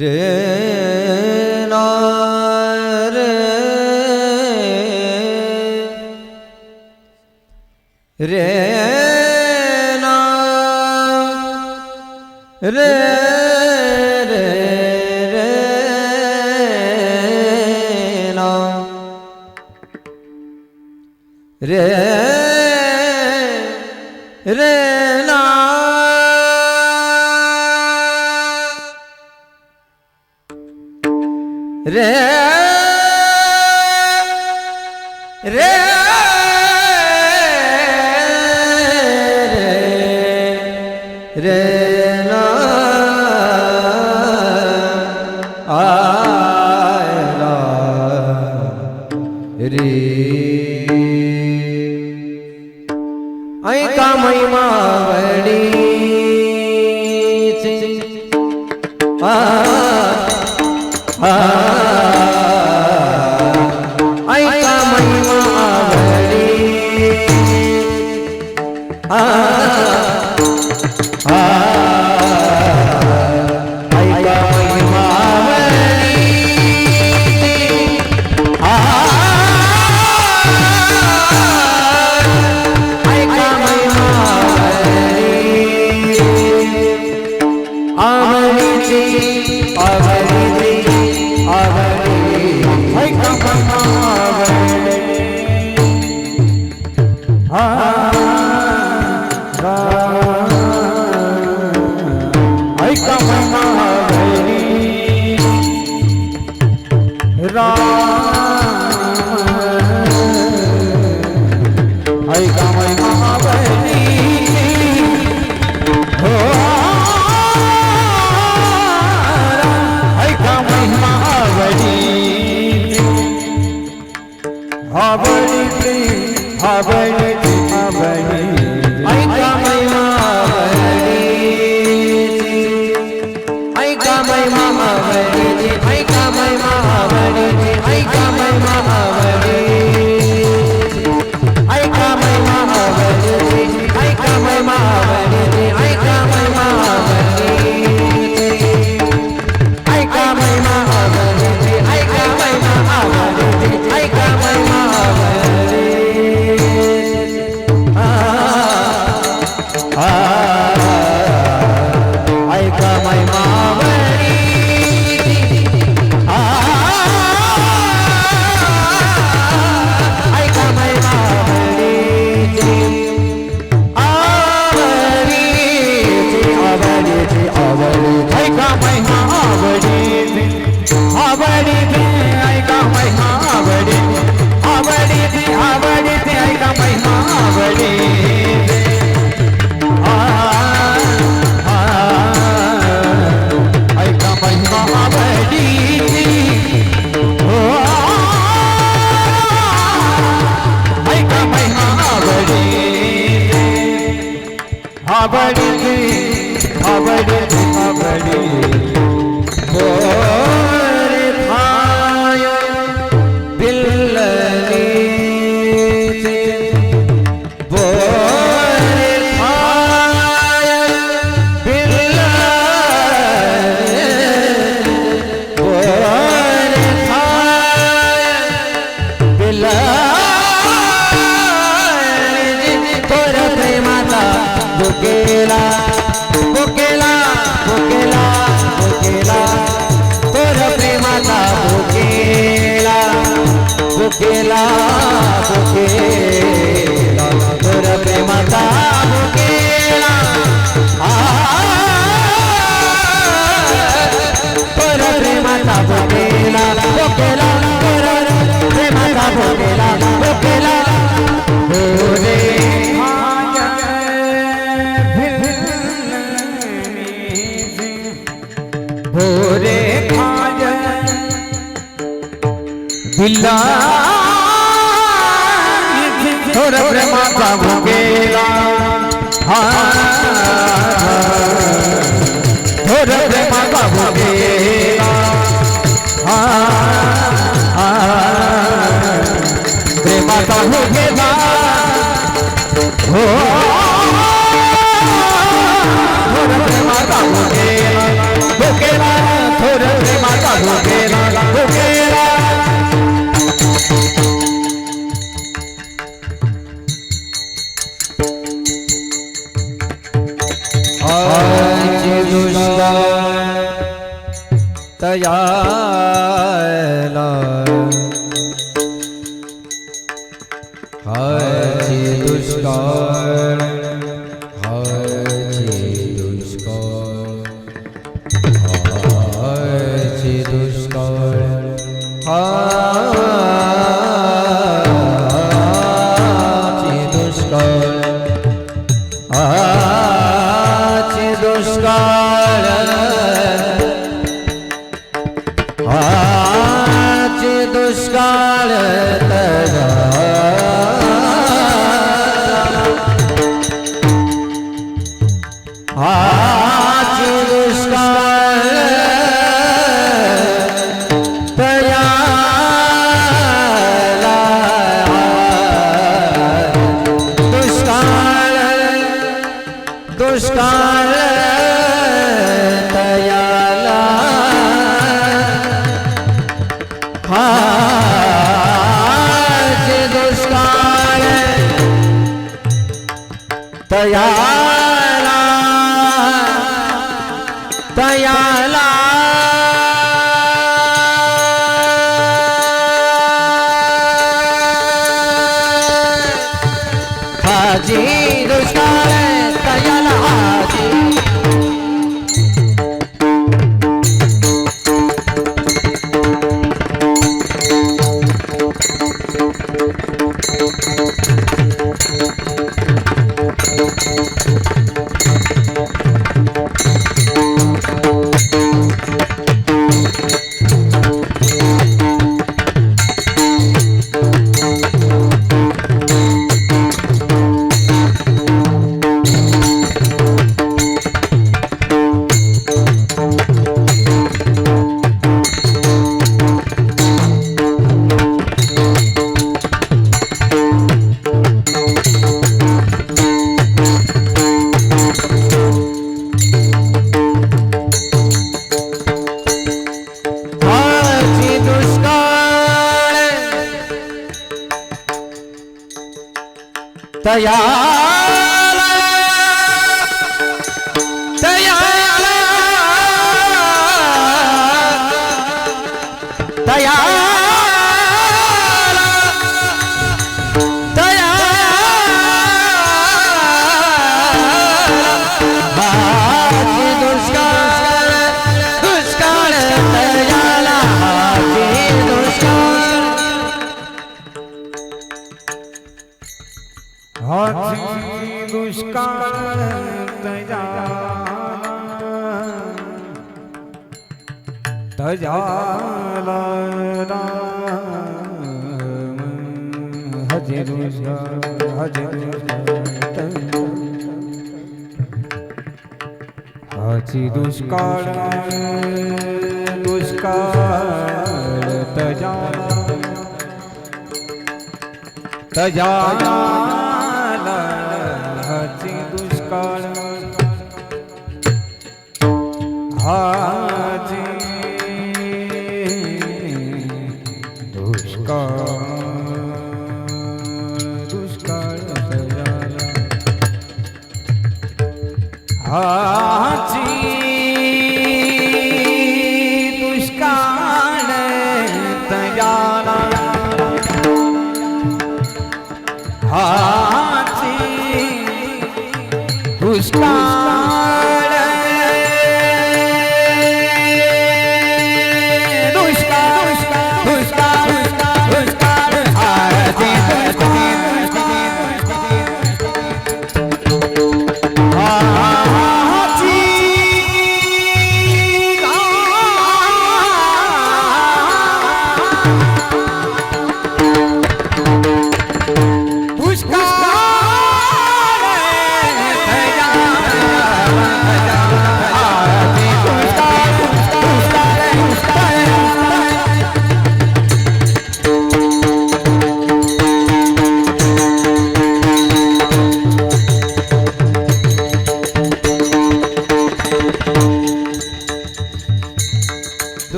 रे ना रे रे ना रे रे रे ना रे रे ना रे रे रे ना आयला रे ऐका महिमा वडी ऐका महिमा वडी ऐका महिमा वडी ऐका महिमा आवडीची आवडीची आवडी ऐका महिमा आवडी ऐका महिमा आवडी ऐका महिमा आवडी हो ऐका महिमा आवडी आवडी आवडी आवडी ऐका महिमा आवडी ऐका महिमा आवडी ऐका महिमा आवडी ऐका महिमा आवडी ऐका महिमा आवडी ऐका महिमा आवडी ऐका महिमा आवडी ऐका महिमा आवडी ऐका महिमा आवडी ऐका महिमा आवडी ऐका महिमा आवडी ऐका महिमा आवडी आवडी आवडी ऐका महिमा आवडी आवडी ऐका महिमा आवडी आवडी आवडी ऐका महिमा आवडी ऐका महिमा आवडी ऐका महिमा आवडी आवडी आवडी आवडी बोरे भाय बिल्लनी बोरे भाय बिल्लनी बोरे भाय बिल्लनी तोर प्रेमाचा बुकेला बुकेला बुकेला बुकेला तोर प्रेमाचा बुकेला बुकेला बुकेला तोर प्रेमाचा बुकेला तोर प्रेमाचा बुकेला बुकेला तोर प्रेमाचा बुकेला बुकेला बोले भोरे भाज बिल्ला थोर प्रेमाचा भुकेला थोर प्रेमाचा भुकेला प्रेमाचा भुकेला हो थोर प्रेमाचा भुकेला भुकेला थोर तयाला हाची दुष्काळ हाची दुष्काळ हाची दुष्काळ हाची दुष्काळ हाची दुष्काळ हाची दुष्काळ हाची दुष्काळ तयाला दुष्काळ दुष्काळ तयाला हाची दुष्काळ तयाला तयाला हाजी दुष्काळ तयाला हाजी तयाला तयाला तयाला तयाला हाची दुष्काळ दुष्काळ तयाला हाची दुष्काळ हाची दुष्काळ तयाला हाची दुष्काळ हाची दुष्काळ दुष्काळ तयाला तयाला हाची दुष्काळ हाची दुष्काळ दुष्काळ तयाला हाची दुष्काळ तयाला हाची दुष्काळ दुष्काळ दुष्काळ दुष्काळ हाची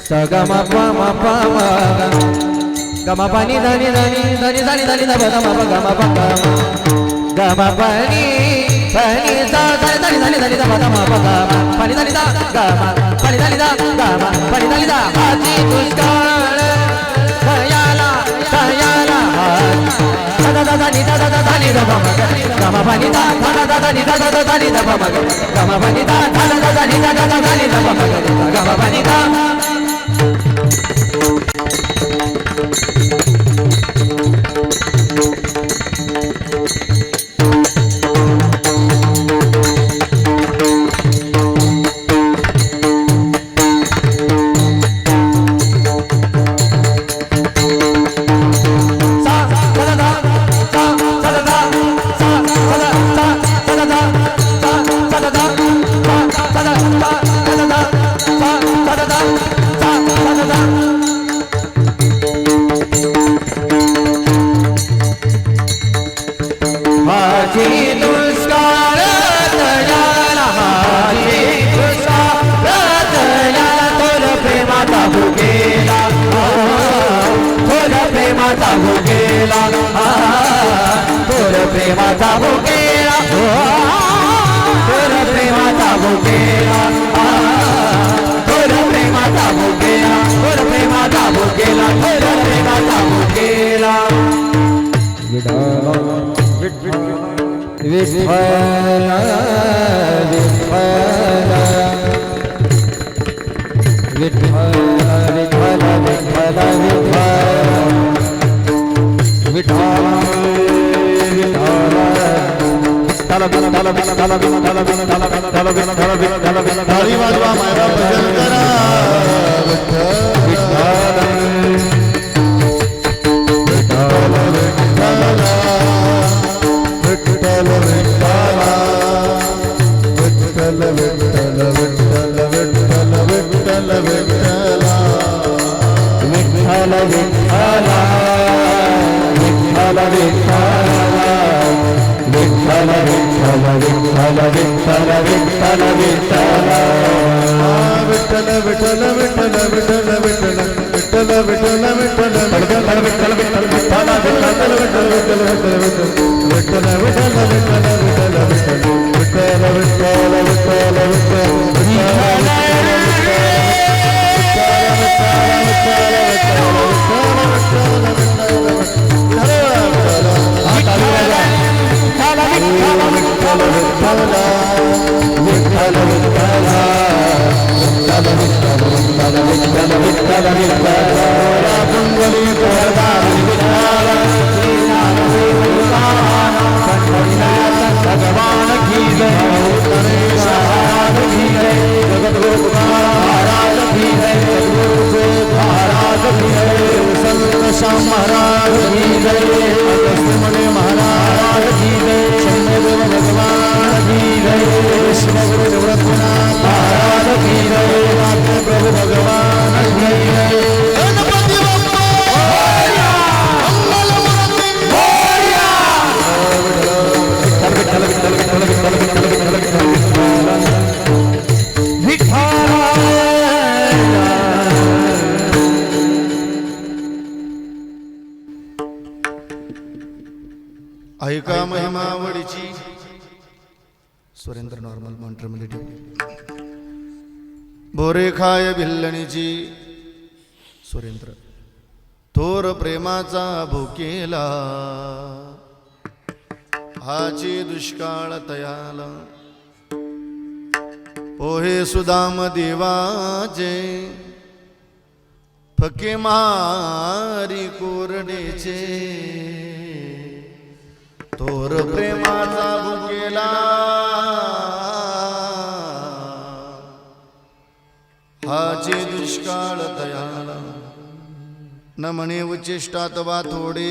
Sagama pama pama gama pani dhani dhani dhani dhani dhani dhaba gama gama pama gama pani pani sa dali dali dali dali da ma pa ga ma pani dali da ga ma pani dali da ga ma pani dali da haji dushkar dayala dayala da da da ni da da da ni da ba ma ga ma pani da da da da ni da da da ni da ba ma ga ma pani da da da da ni da da da ni da ba ma ga ma pani da प्रेमाचा भुकेला थोर प्रेमाचा भुकेला थोर प्रेमाचा भुकेला थोर प्रेमाचा भुकेला थोर प्रेमाचा भुकेला विठ्ठल विठ्ठल विठ्ठल विठ्ठल विठ्ठल विठ्ठल ताली वाजवा मायरा भजन करा विठ्ठल विठ्ठल विठ्ठल विठ्ठल विठ्ठल विठ्ठल विठ्ठल विठ्ठल विठ्ठल विठ्ठल विठ्ठल ऐका महिमावडीची सुरेंद्र नॉर्मल मॉनिटरमध्ये ठेवली बोरे खाय भिल्लणीची सुरेंद्र थोर प्रेमाचा भुकेला हाची दुष्काळ तयाला पोहे सुदाम देवाचे फके मारी कोरडेचे थोर प्रेमाचा भुकेला हाचे दुष्काळ तयाला न म्हणे उच्चिष्टात वा थोडे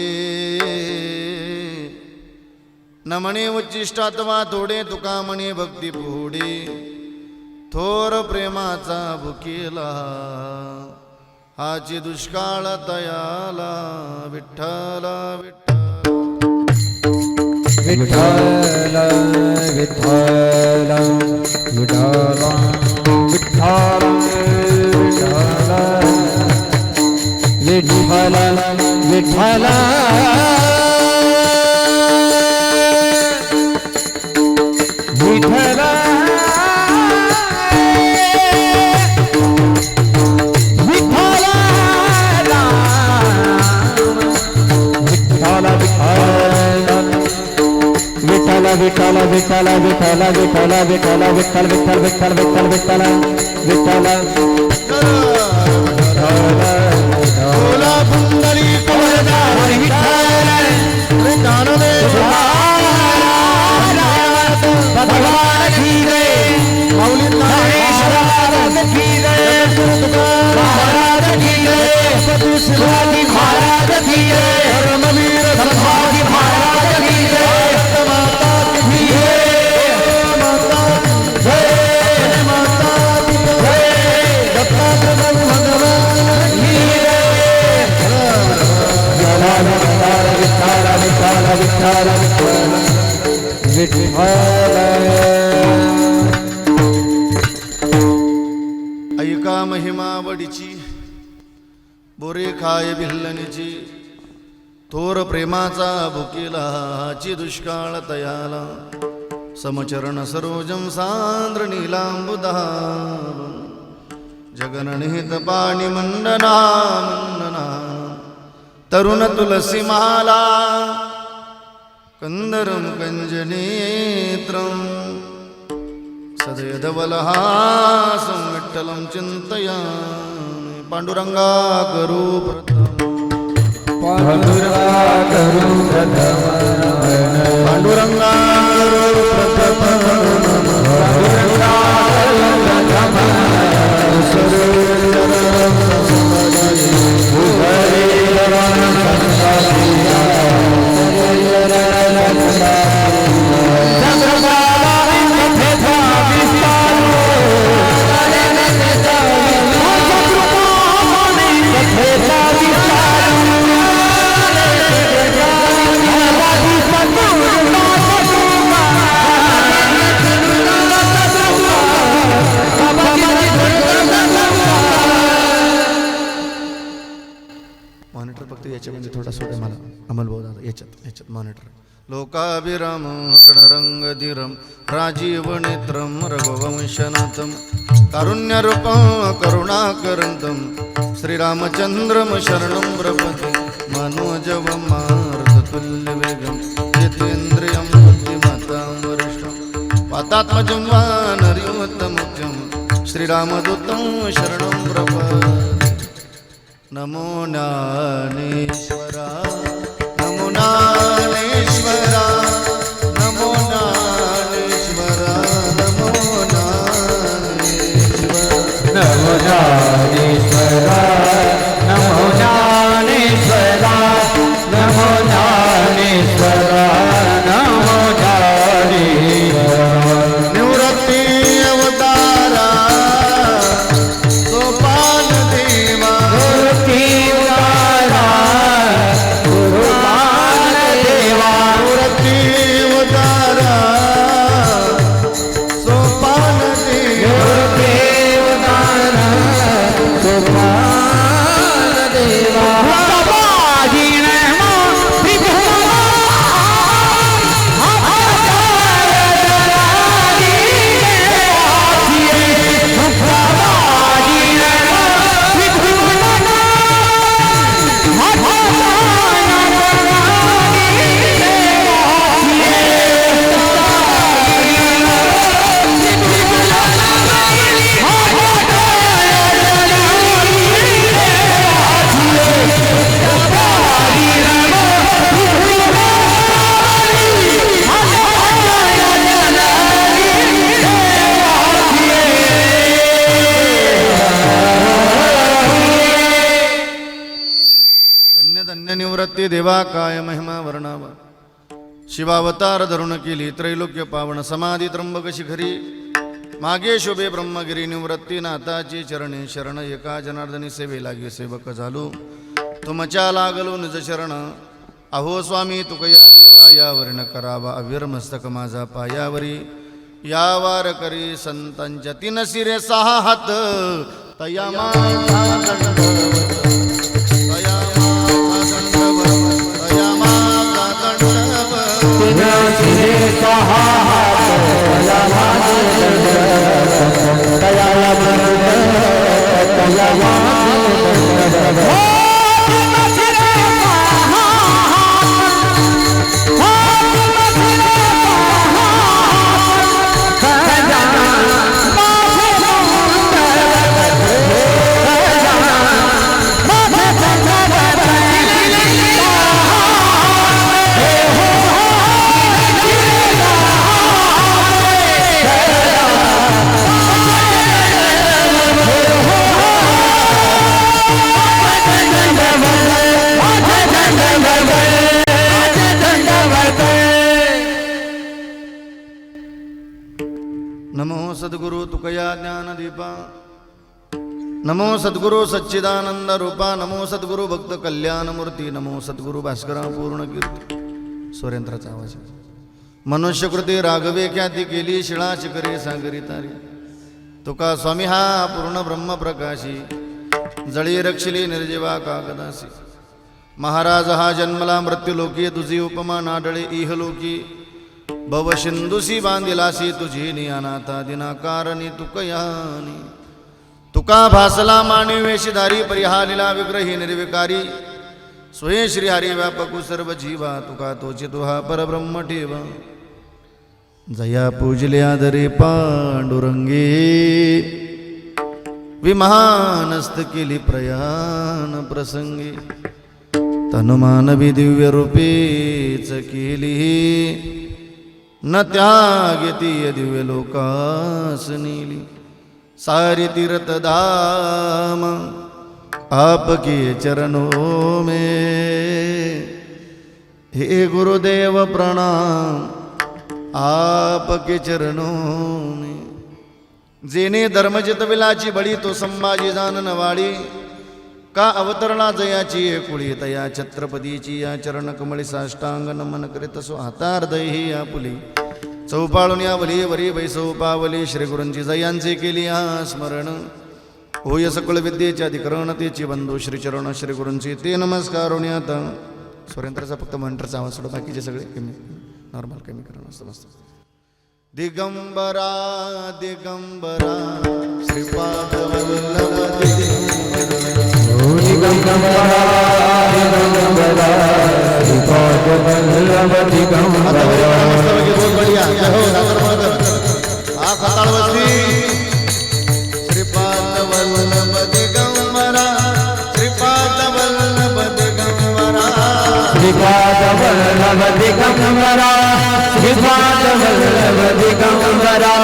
न म्हणे उच्चिष्टात वा थोडे तुका म्हणे भक्ती पुढे थोर प्रेमाचा भुकेला हाचे दुष्काळ तयाला विठ्ठल विठ्ठल विठ्ठल विठ्ठल विठ्ठल विठ्ठल विठ्ठल विठ्ठल विठ्ठल विठ्ठल विठ्ठल विठ्ठल विठ्ठल विठ्ठल विठ्ठल विठ्ठल विठ्ठल विठ्ठल विठ्ठल बोला पुंडली कवरदा हरी विठ्ठल ज्ञानदेव भगवान की जय माऊली महाराज की जय महाराज की जय शिवाजी महाराज की जय धर्मवीर संभाजी महाराज की जय माता की माता जय माता की जय दत्तात्रय भगवान की विठ्ठल विठ्ठल विठ्ठल विठ्ठल ऐका महिमा वडीची बोरे खाय भिल्लनीची थोर प्रेमाचा भुकेलाची दुष्काळ तयाला समचरण सरोजम सांद्र नीलांबुदा जगननिहित पाणी मंडना मंडना तरुण तुलसी माला कंदरम कंजनेत्रम सदयधवलहासं विठ्ठलं चिन्तयामि पाण्डुरङ्गा करू प्रथम पांडुरंगा करू प्रथम पाण्डुरङ्गा करू प्रथम पांडुरंगा करू प्रथम मॉनिटर फक्त याच्यामध्ये थोडा सोडा मला अमल भाऊ दादा याच्यात मॉनिटर लोकाभिराम रणरंगधीरम राजीव नेत्रम रघुवंशनाथम कारुण्यरूपं करुणाकरंतम श्रीरामचंद्रम शरणं प्रपदे मनोजवं मारुततुल्यवेगं जितेन्द्रियं बुद्धिमतां वरिष्ठं वातात्मजं वानरयोत्तमं श्रीरामदूतं शरणं प्रपदे नमो ज्ञानेश्वरा नमो ज्ञानेश्वरा नमो ज्ञानेश्वरा नमो ज्ञानेश्वरा नमो ज्ञानेश्वरा नमो ज्ञानेश्वरा नमो ज्ञानेश्वरा नमो ज्ञानेश्वरा निवृत्ती अवतारा सोपान देवा निवृत्ती अवतारा सोपान निवृत्ती देवा काय महिमा वर्णावा शिवावतार धरुण केली त्रैलोक्य पावन समाधी त्र्यंबक शिखरी मागे शोभे ब्रह्मगिरी निवृत्ती नाथाची चरणे शरण एका जनार्दनी सेवे लागे सेवक झालो तुमच्या लागलो निज शरण अहो स्वामी तुकया देवा यावर न करावा अविर मस्तक माझा पायावरी या वार करी संतांच्या तीन शिरे सहा हात तया माझा दंडवत तया माझा दंडवत तया माझा दंडवत तीन शिरे सहा हात तया माझा दंडवत तया माझा दंडवत तया माझा दंडवत सद्गुरु तुकया ज्ञानदीपा नमो सद्गुरु सच्चिदानंद रूपा नमो सद्गुरु भक्त कल्याण मूर्ती नमो सद्गुरु भास्करा पूर्ण कीर्ती सुरेंद्राचा आवाज मनुष्यकृती राघवे ख्याती केली शिळा शिखरे सागरी तारी तुका स्वामी हा पूर्ण ब्रह्म प्रकाशी जळी रक्षिली निर्जीवा कागदासी महाराज हा जन्मला मृत्यूलोकी तुझी उपमा नाडळे इहलोकी भव सिंधुसी बांधिलासी तुझी नियानाथा दिनाकारणी तुकयानी तुका भासला मानवी वेशधारी परिहालिला विग्रही निर्विकारी स्वयं श्री हरी व्यापकु सर्व जीवा तुका तोची तुहा परब्रह्म ठेवा जया पूजले आदरे पांडुरंगे विमानस्त केली प्रयाण प्रसंगी तनुमानवी दिव्य रूपेच केली न त्यागती दिव्य लोकास नेली सारी तीर्थ धाम आपके चरणों में हे गुरुदेव प्रणाम आपके चरणों में जेने धर्मजित विलाची बळी तो संभाजी जानन वाळी का अवतरणा जयाची कुळी तया छत्रपतीची या चरण कमळी साष्टांग नमन करीत सो हातार दही या पुली चौपाळून या वली वरी वैसौपावली श्री गुरूंची जयांचे केली हा स्मरण होय सकळ विद्येचे अधिकरणतेची बंधू श्रीचरण श्री गुरूंची ते नमस्कार आता सुरेंद्राचा फक्त मंत्रचा आवाज सोडा बाकीचे सगळे कमी नॉर्मल कमी करणं असतं मस्त दिगंबरा दिगंबरा श्रीपाद वल्लभ दिगंबरा दिगंबरा श्रीपाद वल्लभ दिगंबरा बहुत बढ़िया हो आ खताळवस्ती श्रीपाद वल्लभ दिगंबरा श्रीपाद वल्लभ दिगंबरा श्रीपाद वल्लभ दिगंबरा श्रीपाद वल्लभ दिगंबरा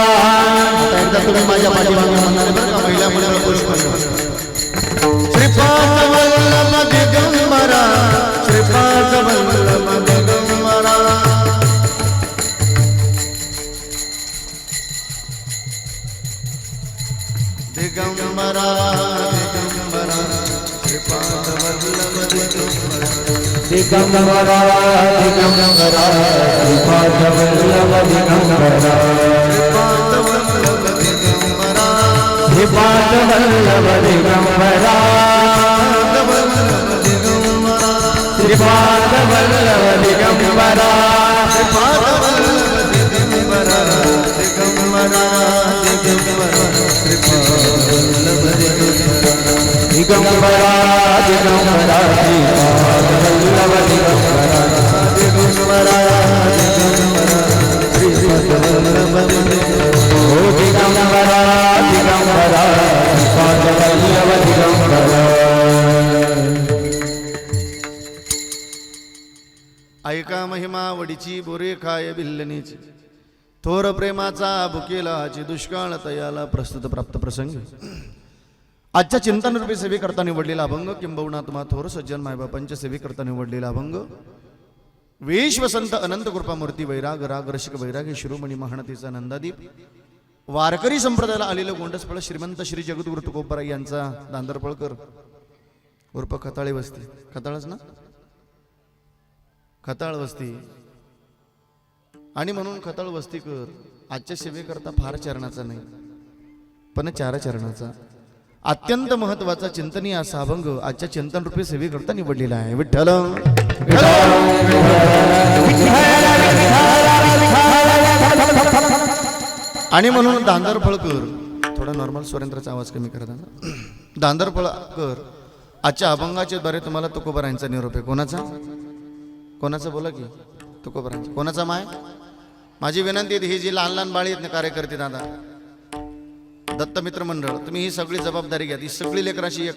एकदा तुम्ही माझ्या पाठीमागे म्हणणार बरं का महिला मुलाला पुरुष श्रीपाद वल्लभ दिगंबरा श्रीपाद वल्लभ दिगंबरा दिगंबरा दिगंबरा श्रीपाद वल्लभ दिगंबरा दिगंबरा दिगंबरा श्रीपाद वल्लभ दिगंबरा श्रीपाद वल्लभ दिगंबरा श्रीपाद वल्लभ दिगंबरा दिगंबरा दिगंबरा श्रीपाद वल्लभ दिगंबरा दिगंबरा श्रीपाद वल्लभ ओ दिगंबरा दिगंबरा श्रीपाद वल्लभ दिगंबरा ऐका महिमा वडीची बोरे खाय भिल्लनीची थोर प्रेमाचा भुकेलाची दुष्काळ तयाला प्रस्तुत प्राप्त प्रसंगी आजच्या चिंतन रूपी सेवेकरता निवडलेला अभंग किंबहुना तुम्हा थोर सज्जन मायबापांच्या सेवेकरता निवडलेला अभंग विश्वसंत अनंत कृपामूर्ती वैराग राग रसिक वैरागी शिरोमणी महानतीचा नंदादीप वारकरी संप्रदायाला आलेलं गोंडसफळ श्रीमंत श्री जगद्गुरु तुकोबाराय यांचा दांदरपळकर उर्फ खताळे वस्ती खताळच ना खताळ वस्ती आणि म्हणून खताळ वस्तीकर आजच्या सेवेकरता फार चरणाचा नाही पण 4 चरणाचा अत्यंत महत्वाचा चिंतनीय असा अभंग आजच्या चिंतन रूपी सेवेकरता निवडलेला आहे विठ्ठल आणि म्हणून दांदरफळकर थोडा नॉर्मल सुरेंद्राचा आवाज कमी करा दांदरफळकर आजच्या अभंगाच्या द्वारे तुम्हाला तुकोबारायांचा निरोप आहे कोणाचा बोला की तुकोबारायांचा कोणाचा माय माझी विनंती आहे ही जी लहान लहान बाळी आहेत ना कार्यकर्ते दादा दत्तमित्र मंडळ तुम्ही ही सगळी जबाबदारी घ्या ही सगळी लेकराशी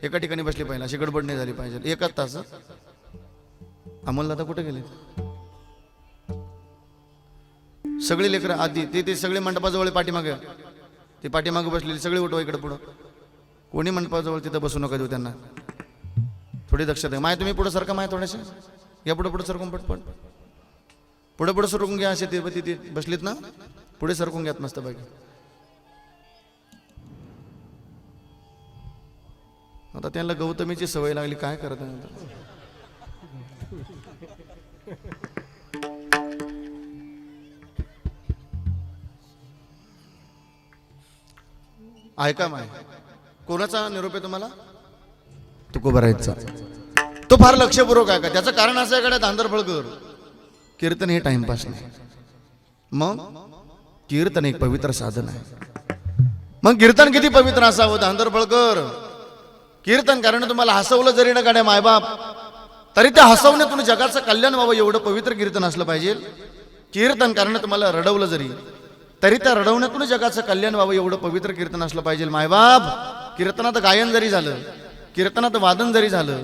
एका ठिकाणी बसली पाहिजे अशी गडबड नाही झाली पाहिजे एकच तास अमोल दादा कुठे गेले सगळी लेकरं आधी ते सगळे मंडपाजवळ पाठीमागे ते पाठीमागे बसलेली सगळे उठवा इकडे पुढं कोणी मंडपाजवळ तिथं बसू नका देऊ त्यांना थोडी दक्षता आहे माय तुम्ही पुढं सरका माय थोडेसे या पुढं सरकून पटपट पुढं सरकून घ्या असे ते तिथे बसलीत ना पुढे सरकून घ्यात मस्त बाकी. आता त्यांना गौतमीची सवय लागली, काय करत ऐका माय, कोणाचा निरोप आहे तुम्हाला? तुकोबारायचा. तो फार लक्षपूर्वक आहे का? त्याचं कारण असं आहे का धांदरफळकर, कीर्तन हे टाइमपास नाही. मग कीर्तन एक पवित्र साधन आहे. मग कीर्तन किती पवित्र असावं धांदरफळकर? कीर्तन कारण तुम्हाला हसवलं जरी ना गाड्या मायबाप, तरी त्या हसवण्यातून जगाचं कल्याण व्हावं एवढं पवित्र कीर्तन असलं पाहिजे. कीर्तन कारण तुम्हाला रडवलं जरी तरी त्या रडवण्यातून जगाचं कल्याण व्हावं एवढं पवित्र कीर्तन असलं पाहिजे मायबाप. कीर्तनात गायन जरी झालं, कीर्तनात वादन जरी झालं,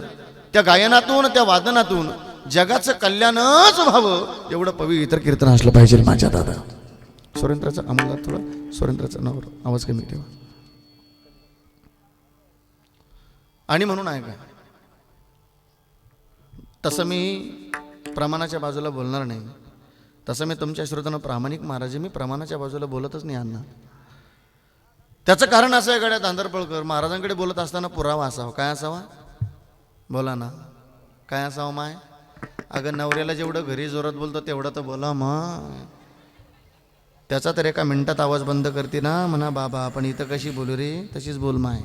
त्या गायनातून त्या वादनातून जगाचं कल्याणच व्हावं एवढं पवित्र कीर्तन असलं पाहिजे माझ्या दादा. सुरेंद्राचा आम्हाला थोडा सुरेंद्राचा नावर आवाज कमी ठेवा. आणि म्हणून आहे का, तसं मी प्रमाणाच्या बाजूला बोलणार नाही. तसं मी तुमच्या श्रोतांना प्रामाणिक महाराज, मी प्रमाणाच्या बाजूला बोलतच नाही अण्णा. त्याचं कारण असं आहे गड्या धांदरफळकर, महाराजांकडे बोलत असताना पुरावा असावा. काय असावा? बोला ना, काय असावं माय? अगं नवऱ्याला जेवढं घरी जोरात बोलतो तेवढं तर बोला मग. त्याचा तर एका मिनिटात आवाज बंद करते ना, म्हणा बाबा आपण इथं कशी बोलू रे, तशीच बोल माय.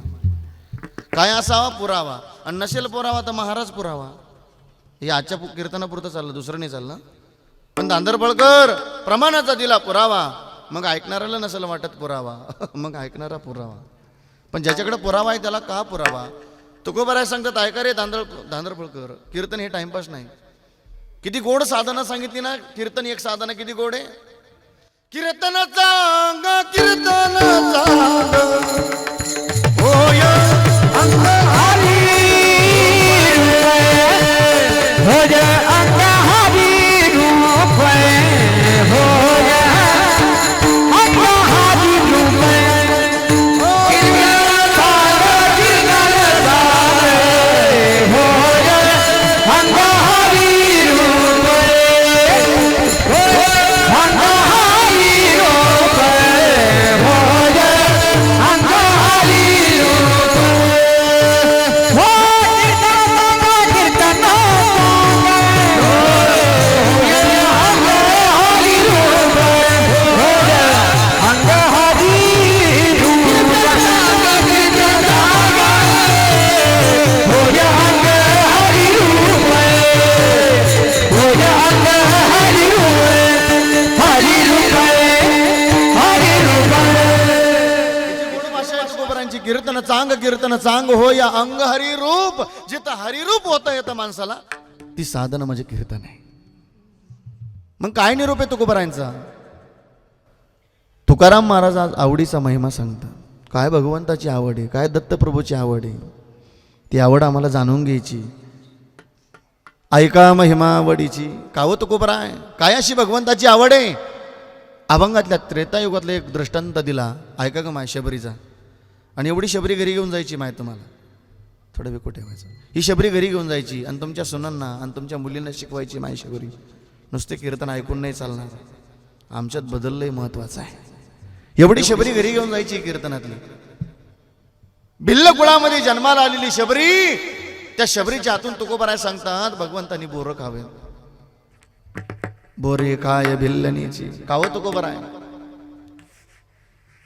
काय असावा? पुरावा. आणि नसेल पुरावा तर महाराज पुरावा. हे आजच्या कीर्तनापुरतं चाललं, दुसरं नाही चाललं. पण धांदरफळकर प्रमाणाचा दिला पुरावा, मग ऐकणाऱ्याला नसेल वाटत पुरावा, मग ऐकणारा पुरावा. पण ज्याच्याकडे पुरावा आहे त्याला का पुरावा? तुकोबाराय सांगतात ऐका रे धांदरफळकर, कीर्तन हे टाइमपास नाही. किती गोड साधना सांगितली ना. कीर्तन एक साधना किती गोड आहे. कीर्तन चांग कीर्तन चांग होय अंग हरी भज अंग हरी रूप भोज अंग हरी रूप कीर्तन चांग कीर्तन चांग हो या अंग हरिरूप. जिथं हरिरूप होता येतं माणसाला ती साधन म्हणजे कीर्तन आहे. मग काय निरूप आहे तुकोबारायांचा? तुकाराम महाराज आज आवडीचा महिमा सांगतात. काय भगवंताची आवड आहे, काय दत्तप्रभूची आवड आहे, ती आवड आम्हाला जाणून घ्यायची. ऐका महिमा आवडीची. काव तुकोबाराय, काय अशी भगवंताची आवड आहे? अभंगातल्या त्रेतायुगातला एक दृष्टांत दिला, ऐका का माय शबरीचा. आणि एवढी शबरी घरी घेऊन जायची माय तुम्हाला, थोडं वेळ ठेवायचं. ही शबरी घरी घेऊन जायची आणि तुमच्या सुनांना आणि तुमच्या मुलींना शिकवायची माय शबरी. नुसते कीर्तन ऐकून नाही चालणार, आमच्यात बदललंय महत्वाचं आहे. एवढी शबरी घरी घेऊन जायची कीर्तनातली. भिल्ल कुळामध्ये जन्माला आलेली शबरी, त्या शबरीच्या हातून तुकोबाराय सांगतात भगवंतानी बोरं खावे. बोरे काय भिल्लनीची. काव तुकोबाराय,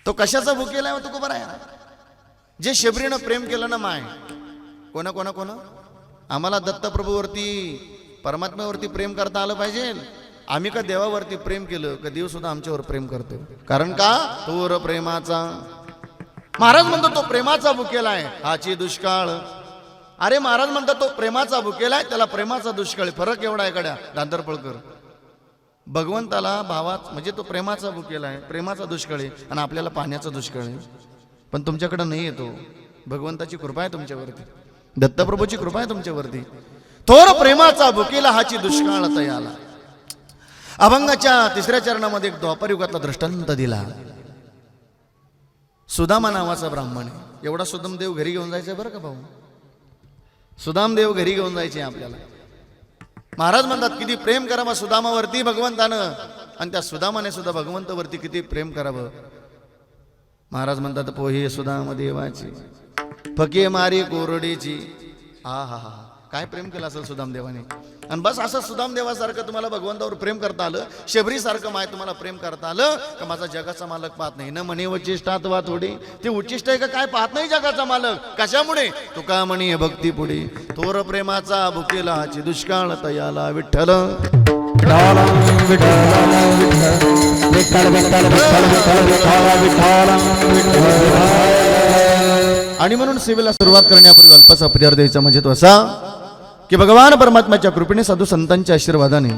तो कशाचा भुकेला तुकोबाराय? जे शबरीनं प्रेम केलं ना माय. कोणा कोणा कोणा आम्हाला दत्तप्रभूवरती परमात्म्यावरती प्रेम करता आलं पाहिजे. आम्ही का देवावरती प्रेम केलं का देव सुद्धा आमच्यावर प्रेम करतो. कारण का तोर प्रेमाचा. महाराज म्हणतो तो प्रेमाचा भुकेला आहे, हाची दुष्काळ. अरे महाराज म्हणतात तो प्रेमाचा भुकेला आहे, त्याला प्रेमाचा दुष्काळ. फरक एवढा आहे गड्या धांदरफळकर. भगवंताला भावात म्हणजे तो प्रेमाचा भुकेला आहे, प्रेमाचा दुष्काळ आहे. आणि आपल्याला पाण्याचा दुष्काळ आहे. पण तुमच्याकडे नाही येतो. भगवंताची कृपा आहे तुमच्यावरती, दत्तप्रभूची कृपा आहे तुमच्यावरती. थोर प्रेमाचा भुकेला हाची दुष्काळ तयाला. अभंगाच्या 3ऱ्या चरणामध्ये एक द्वापर युगातला दृष्टांत दिला. सुदामा नावाचा ब्राह्मण आहे. एवढा सुदामदेव घरी घेऊन जायचं बरं का भाऊ. सुदामदेव घरी घेऊन जायचे आपल्याला. महाराज म्हणतात किती प्रेम करावा सुदामावरती भगवंतानं. आणि त्या सुदामाने सुद्धा भगवंतावरती किती प्रेम करावं. महाराज म्हणतात पोहे सुदाम देवाची फके मारी कोरडीची. हा हा हा काय प्रेम केलं असेल सुदाम देवाने. आणि बस असं सुदाम देवासारखं तुम्हाला भगवंतावर प्रेम करता आलं, शबरीसारखं माय तुम्हाला प्रेम करता आलं का माझा जगाचा मालक पाहत नाही. न म्हणे उच्चिष्टात वा थोडी, ते उच्चिष्ट आहे का काय पाहत नाही जगाचा मालक. कशामुळे तुका म्हणे भक्ती पुढे, थोर प्रेमाचा भुकेलाची दुष्काळ तयाला विठ्ठल. आणि म्हणून सेवेला सुरुवात करण्यापूर्वी अल्पसा परिहार द्यायचा म्हणजे तो असा की भगवान परमात्म्याच्या कृपेने साधू संतांच्या आशीर्वादाने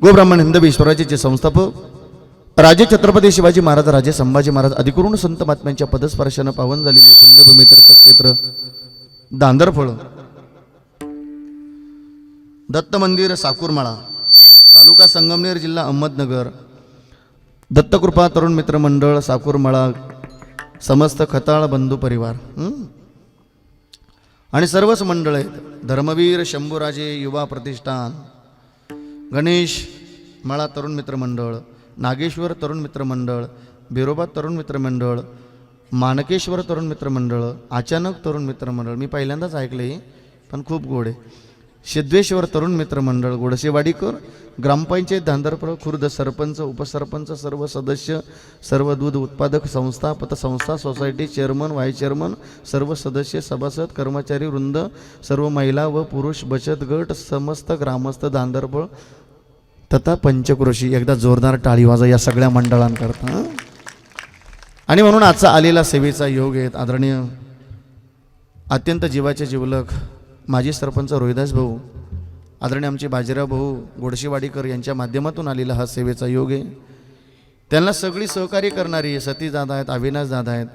गोब्राह्मण हिंदवी स्वराज्याचे संस्थापक राजे छत्रपती शिवाजी महाराज, राजे संभाजी महाराज अधिकृत संत महात्म्यांच्या पदस्पर्शानं पावन झालेली पुण्यभूमी तीर्थक्षेत्र दांदरफळ, दत्त मंदिर साकूरमाळा, तालुका संगमनेर, जिल्हा अहमदनगर, दत्तकृपा तरुण मित्र मंडळ साकूरमाळा, समस्त खताळ बंधू परिवार आणि सर्वच मंडळ आहेत. धर्मवीर शंभूराजे युवा प्रतिष्ठान, गणेश माळा तरुण मित्र मंडळ, नागेश्वर तरुण मित्र मंडळ, बिरोबा तरुण मित्र मंडळ, मानकेश्वर तरुण मित्र मंडळ, अचानक तरुण मित्र मंडळ, मी पहिल्यांदाच ऐकले पण खूप गोड आहे. सिद्धेश्वर तरुण मित्र मंडळ, गोडसेवाडीकर, ग्रामपंचायत धांदरफळ, खुर्द, सरपंच, उपसरपंच, सर्व सदस्य, सर्व दूध उत्पादक संस्था, पतसंस्था, सोसायटी, चेअरमन, व्हाईस चेअरमन, सर्व सदस्य, सभासद, कर्मचारी वृंद, सर्व महिला व पुरुष बचत गट, समस्त ग्रामस्थ धांदरफळ तथा पंचक्रोशी. एकदा जोरदार टाळी वाजा या सगळ्या मंडळांकरता. आणि म्हणून आजचा आलेला सेवेचा योग आहे. आदरणीय अत्यंत जीवाचे जीवलक माजी सरपंच रोहिदास भाऊ, आदरणीय आमचे बाजीराव भाऊ गोडशेवाडीकर यांच्या माध्यमातून आलेला हा सेवेचा योग आहे. त्यांना सगळी सहकार्य करणारी सतीश दादा आहेत, अविनाश दादा आहेत.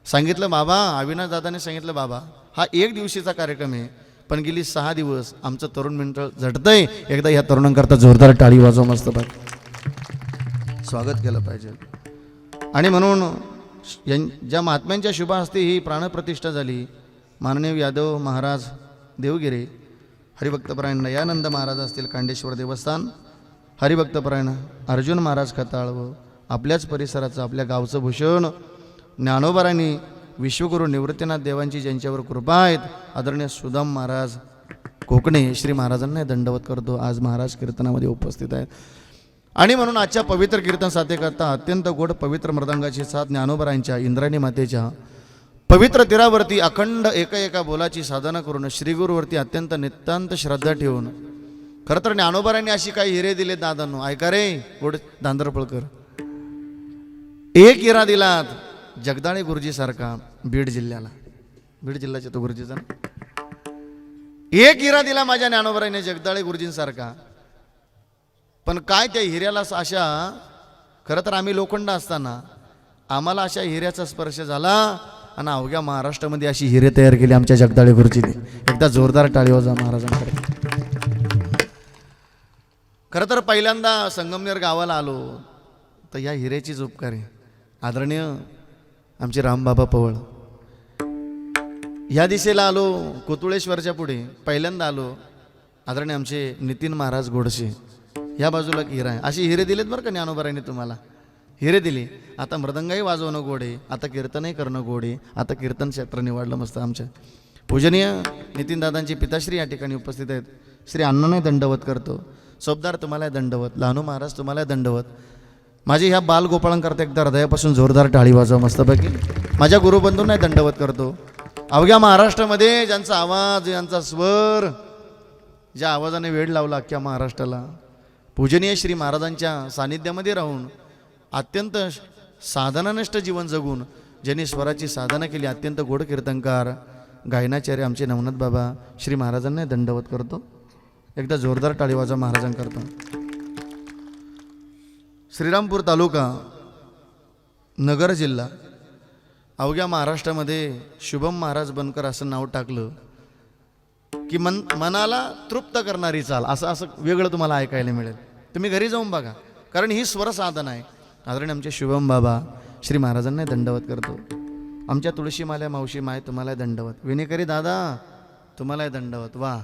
सांगितलं बाबा, अविनाश दादाने सांगितलं बाबा हा एक दिवशीचा कार्यक्रम आहे, पण गेली 6 दिवस आमचं तरुण मंडळ झटतंय. एकदा ह्या तरुणांकरता जोरदार टाळी वाजवा, मस्त स्वागत केलं पाहिजे. आणि म्हणून ज्या महात्म्यांच्या शुभ हस्ते ही प्राणप्रतिष्ठा झाली, माननीय यादव महाराज देवगिरे, हरिभक्तपरायण दयानंद महाराज असतील कांडेश्वर देवस्थान, हरिभक्तपरायण अर्जुन महाराज खताळ व आपल्याच परिसराचं आपल्या गावचं भूषण ज्ञानोबारांनी विश्वगुरू निवृत्तीनाथ देवांची ज्यांच्यावर कृपा आहेत, आदरणीय सुदाम महाराज कोकणे श्री महाराजांना दंडवत करतो. आज महाराज कीर्तनामध्ये उपस्थित आहेत. आणि म्हणून आजच्या पवित्र कीर्तन साथेकरता अत्यंत गोड पवित्र मृदंगाची साथ ज्ञानोबारांच्या इंद्रायणी मातेच्या पवित्र तीरावरती अखंड एका बोलाची साधना करून श्रीगुरूवरती अत्यंत नितांत श्रद्धा ठेवून, खरं तर ज्ञानोबारांनी अशी काही हिरे दिले दादांनो, ऐका रे गोड दांदरफळकर. एक हिरा दिलात जगदाळे गुरुजी सारखा बीड जिल्ह्याला, बीड जिल्ह्याच्या तो गुरुजीचा एक हिरा दिला माझ्या ज्ञानोबारांनी जगदाळे गुरुजींसारखा. पण काय त्या हिऱ्याला अशा, खरं तर आम्ही लोखंड असताना आम्हाला अशा हिऱ्याचा स्पर्श झाला आणि अवघ्या महाराष्ट्रामध्ये अशी हिरे तयार केली आमच्या जगदाळे गुरुजीने. एकदा जोरदार टाळी वाजवा महाराजांकडे. खरं तर पहिल्यांदा संगमनेर गावाला आलो तर या हिऱ्याचीच उपकार आहे. आदरणीय आमचे रामबाबा पवळ, ह्या दिशेला आलो कोतुळेश्वरच्या पुढे पहिल्यांदा आलो, आदरणीय आमचे नितीन महाराज गोडसे, ह्या बाजूला हिरा आहे. अशी हिरे दिलेत बरं का ज्ञानोबारांनी तुम्हाला, हिरे दिली. आता मृदंगाही वाजवणं गोडे, आता कीर्तनही करणं गोडे, आता कीर्तन क्षेत्र निवडलं मस्त. आमच्या पूजनीय नितीनदादांचे पिताश्री या ठिकाणी उपस्थित आहेत. श्री अण्णांनाही दंडवत करतो. सोबदार तुम्हाला दंडवत, लहानू महाराज तुम्हाला दंडवत. माझी ह्या बालगोपाळांकरता एकदा हृदयापासून जोरदार टाळी वाजवा मस्तपैकी. माझ्या गुरुबंधूंना दंडवत करतो. अवघ्या महाराष्ट्रामध्ये ज्यांचा आवाज, ज्यांचा स्वर, ज्या आवाजाने वेळ लावला अख्ख्या महाराष्ट्राला, पूजनीय श्री महाराजांच्या सानिध्यामध्ये राहून अत्यंत साधनानिष्ठ जीवन जगून ज्यांनी स्वराची साधना केली, अत्यंत गोड कीर्तनकार गायनाचार्य आमचे नवनाथ बाबा श्री महाराजांना दंडवत करतो. एकदा जोरदार टाळी वाजवा महाराजांकरता. श्रीरामपूर तालुका, नगर जिल्हा, अवघ्या महाराष्ट्रामध्ये शुभम महाराज बनकर असं नाव टाकलं की मनाला तृप्त करणारी चाल, असं वेगळं तुम्हाला ऐकायला मिळेल. तुम्ही घरी जाऊन बघा, कारण ही स्वर साधना आहे. आदरणीय आमचे शुभम बाबा श्री महाराजांना दंडवत करतो. आमच्या तुळशीमाल्या मावशी माय तुम्हाला दंडवत. विनेकरी दादा तुम्हाला दंडवत. वा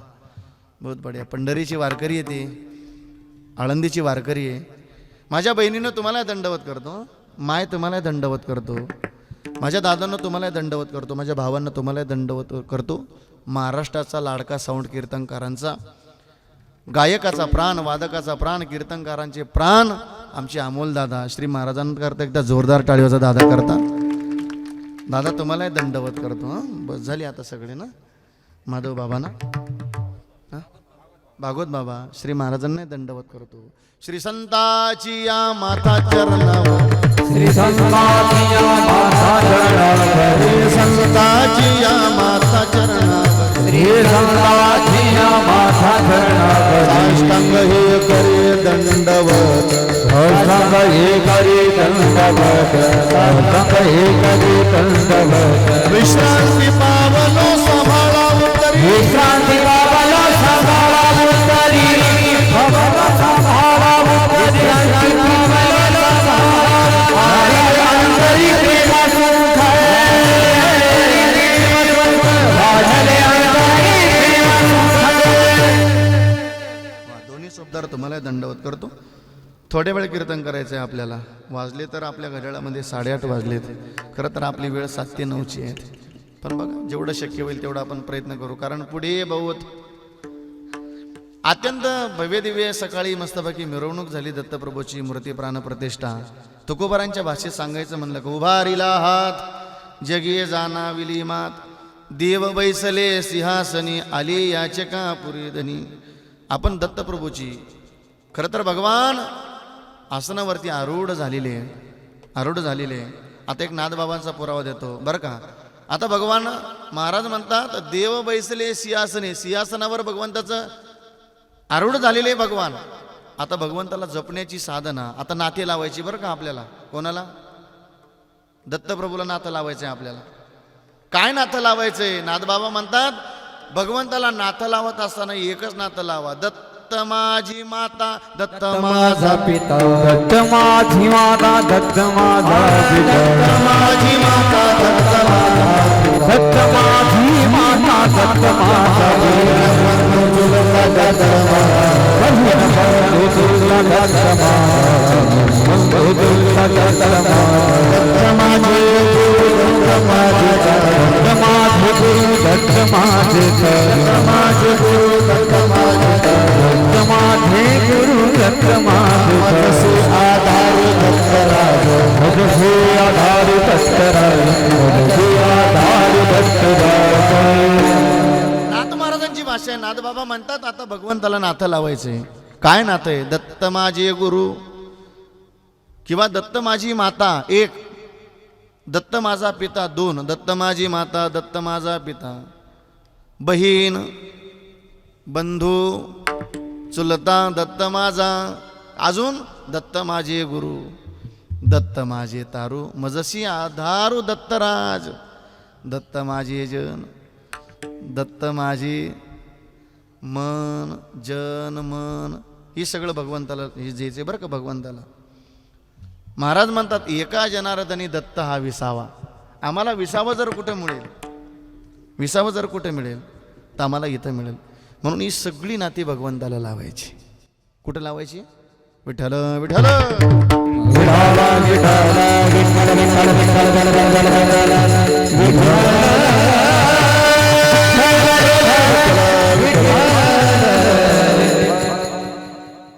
बहुत बढिया. पंढरीची वारकरी आहे ती, आळंदीची वारकरी आहे. माझ्या बहिणीनं तुम्हाला दंडवत करतो, माय तुम्हाला दंडवत करतो, माझ्या दादांना तुम्हाला दंडवत करतो, माझ्या भावांना तुम्हाला दंडवत करतो. महाराष्ट्राचा लाडका साऊंड कीर्तनकारांचा, गायकाचा प्राण, वादकाचा प्राण, कीर्तनकारांचे प्राण आमचे अमोल दादा श्री महाराजांकरता एकदा जोरदार टाळीवाचा दादा करता. दादा तुम्हाला दंडवत करतो. हां बस झाली आता सगळे ना. माधव बाबा ना, भागवत बाबा श्री महाराजांना दंडवत करतो. श्री संताची या माता चरणावर, श्री संताची या माता चरणावर, श्री संताची या माता चरणावर, श्री संताची या माता चरणावर, साष्टांग हे करे दंडवत, साष्टांग हे करे दंडवत, साष्टांग हे करे दंडवत. विश्रांती पावलो सांभाळा उतरी, विश्रांती बाबाला सांभाळा उतरी, बाबाला सांभाळा उतरी, विश्रांती बाबाला सांभाळा, माझ्या अंतरी प्रेमा सुख वाढले अंतरी प्रेमा सुख. दोन्ही शब्दार तुम्हाला दंडवत करतो. थोड्या वेळ कीर्तन करायचं आहे आपल्याला. वाजले तर आपल्या घड्याळामध्ये 8:30 वाजलेत. खरं तर आपली वेळ 7 ते 9ची आहे. पण बघा जेवढं शक्य होईल तेवढा आपण प्रयत्न करू, कारण पुढे बहुत अत्यंत भव्यदिव्य सकाळी मस्तपैकी मिरवणूक झाली. दत्तप्रभूची मूर्ती प्राणप्रतिष्ठा. तुकोबारांच्या भाषेत सांगायचं म्हणलं की उभारिला हात जगिये जाणाविली मात, देव बैसले सिंहासनी आली याचका पुरी धनी. आपण दत्तप्रभूची खरं तर भगवान आसनावरती आरूढ झालेले आता एक नाथबाबांचा पुरावा देतो बरं का. आता भगवान महाराज म्हणतात देव बैसले सिंहासने, सिंहासनावर भगवंताचं आरूढ झालेले भगवान. आता भगवंताला जपण्याची साधना, आता नाते लावायची बरं का आपल्याला. कोणाला? दत्तप्रभूला नातं लावायचंय आपल्याला. काय नातं लावायचंय? नाथबाबा म्हणतात भगवंताला नातं लावत असताना एकच नातं लावा, दत्त माझी माता, दत्त माझा पिता, दत्त माझी माता, दत्त माझा पिता, दत्त माझी माता, दत्त माझा पिता, दत्त माझी माता, दत्त माझा माझे गुरु दत्त माझे आधार दत्तराज, मुझसे आधार दत्तराज, मुझसे आधार दत्तराज. नाथ महाराजांची भाषा आहे. नाथबाबा म्हणतात आता भगवंताला नातं लावायचंय. काय नातं आहे? दत्त माझे गुरु किंवा दत्त माझी माता 1, दत्त माझा पिता 2, दत्त माझी माता, दत्त माझा पिता, बहीण, बंधू, चुलता दत्त माझा, अजून दत्त माझे गुरु, दत्त माझे तारू, मजसी आधारू दत्तराज, दत्त माझे जन, दत्त माझे मन, जन मन, हे सगळं भगवंताला हे जेचे बरं का भगवंताला. महाराज म्हणतात एका जनार्दनी दत्त हा विसावा. आम्हाला विसावा जर कुठे मिळेल तर आम्हाला इथं मिळेल. म्हणून ही सगळी नाती भगवंताला लावायची. कुठं लावायची? विठ्ठल विठ्ठल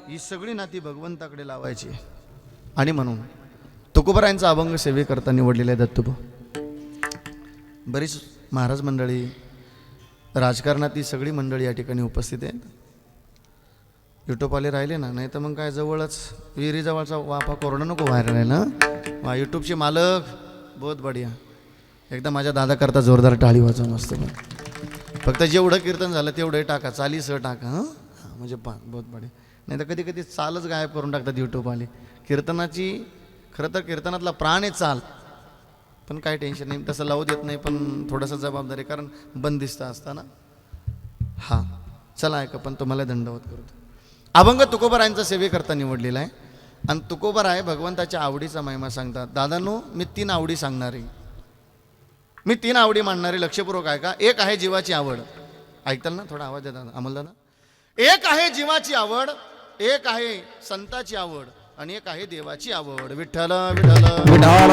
ही सगळी नाती भगवंताकडे लावायची. आणि म्हणून तुकोबारायांचा अभंग सेवे करता निवडलेला आहे दत्तूबा. बरीच महाराज मंडळी, राजकारणातली सगळी मंडळी या ठिकाणी उपस्थित आहेत. यूट्यूबवाले राहिले ना, नाही तर मग काय जवळच विहिरीजवळचा वाफा कोरडा नको व्हायला आहे ना. वा यूट्यूबचे मालक बहुत बढिया. एकदा माझ्या दादा करता जोरदार टाळी वाजवा मस्त. फक्त जेवढं कीर्तन झालं तेवढं टाका, 40 टाका. हां म्हणजे बहुत बढिया. नाही तर कधी कधी चालच गायब करून टाकतात यूट्यूबवाले. कीर्तनाची खरं तर कीर्तनातला प्राण आहे चाल, पण काय टेन्शन नाही, तसं लावू देत नाही. पण थोडंसं जबाबदारी, कारण बंदिस्त असताना. हां चला ऐका, पण तुम्हाला दंडवत करतो. अभंग तुकोबारायांचा सेवे करता निवडलेला आहे. आणि तुकोबाराय भगवंताच्या आवडीचा महिमा सांगतात. दादांनो मी 3 आवडी सांगणारे, मी 3 आवडी मांडणारे. लक्षपूर्वक ऐका. एक आहे जीवाची आवड. ऐकताल ना? थोडा आवाज देतात अमोल दादा. एक आहे जीवाची आवड, एक आहे संताची आवड, आणि एक आहे देवाची आवड. विठ्ठल विठ्ठल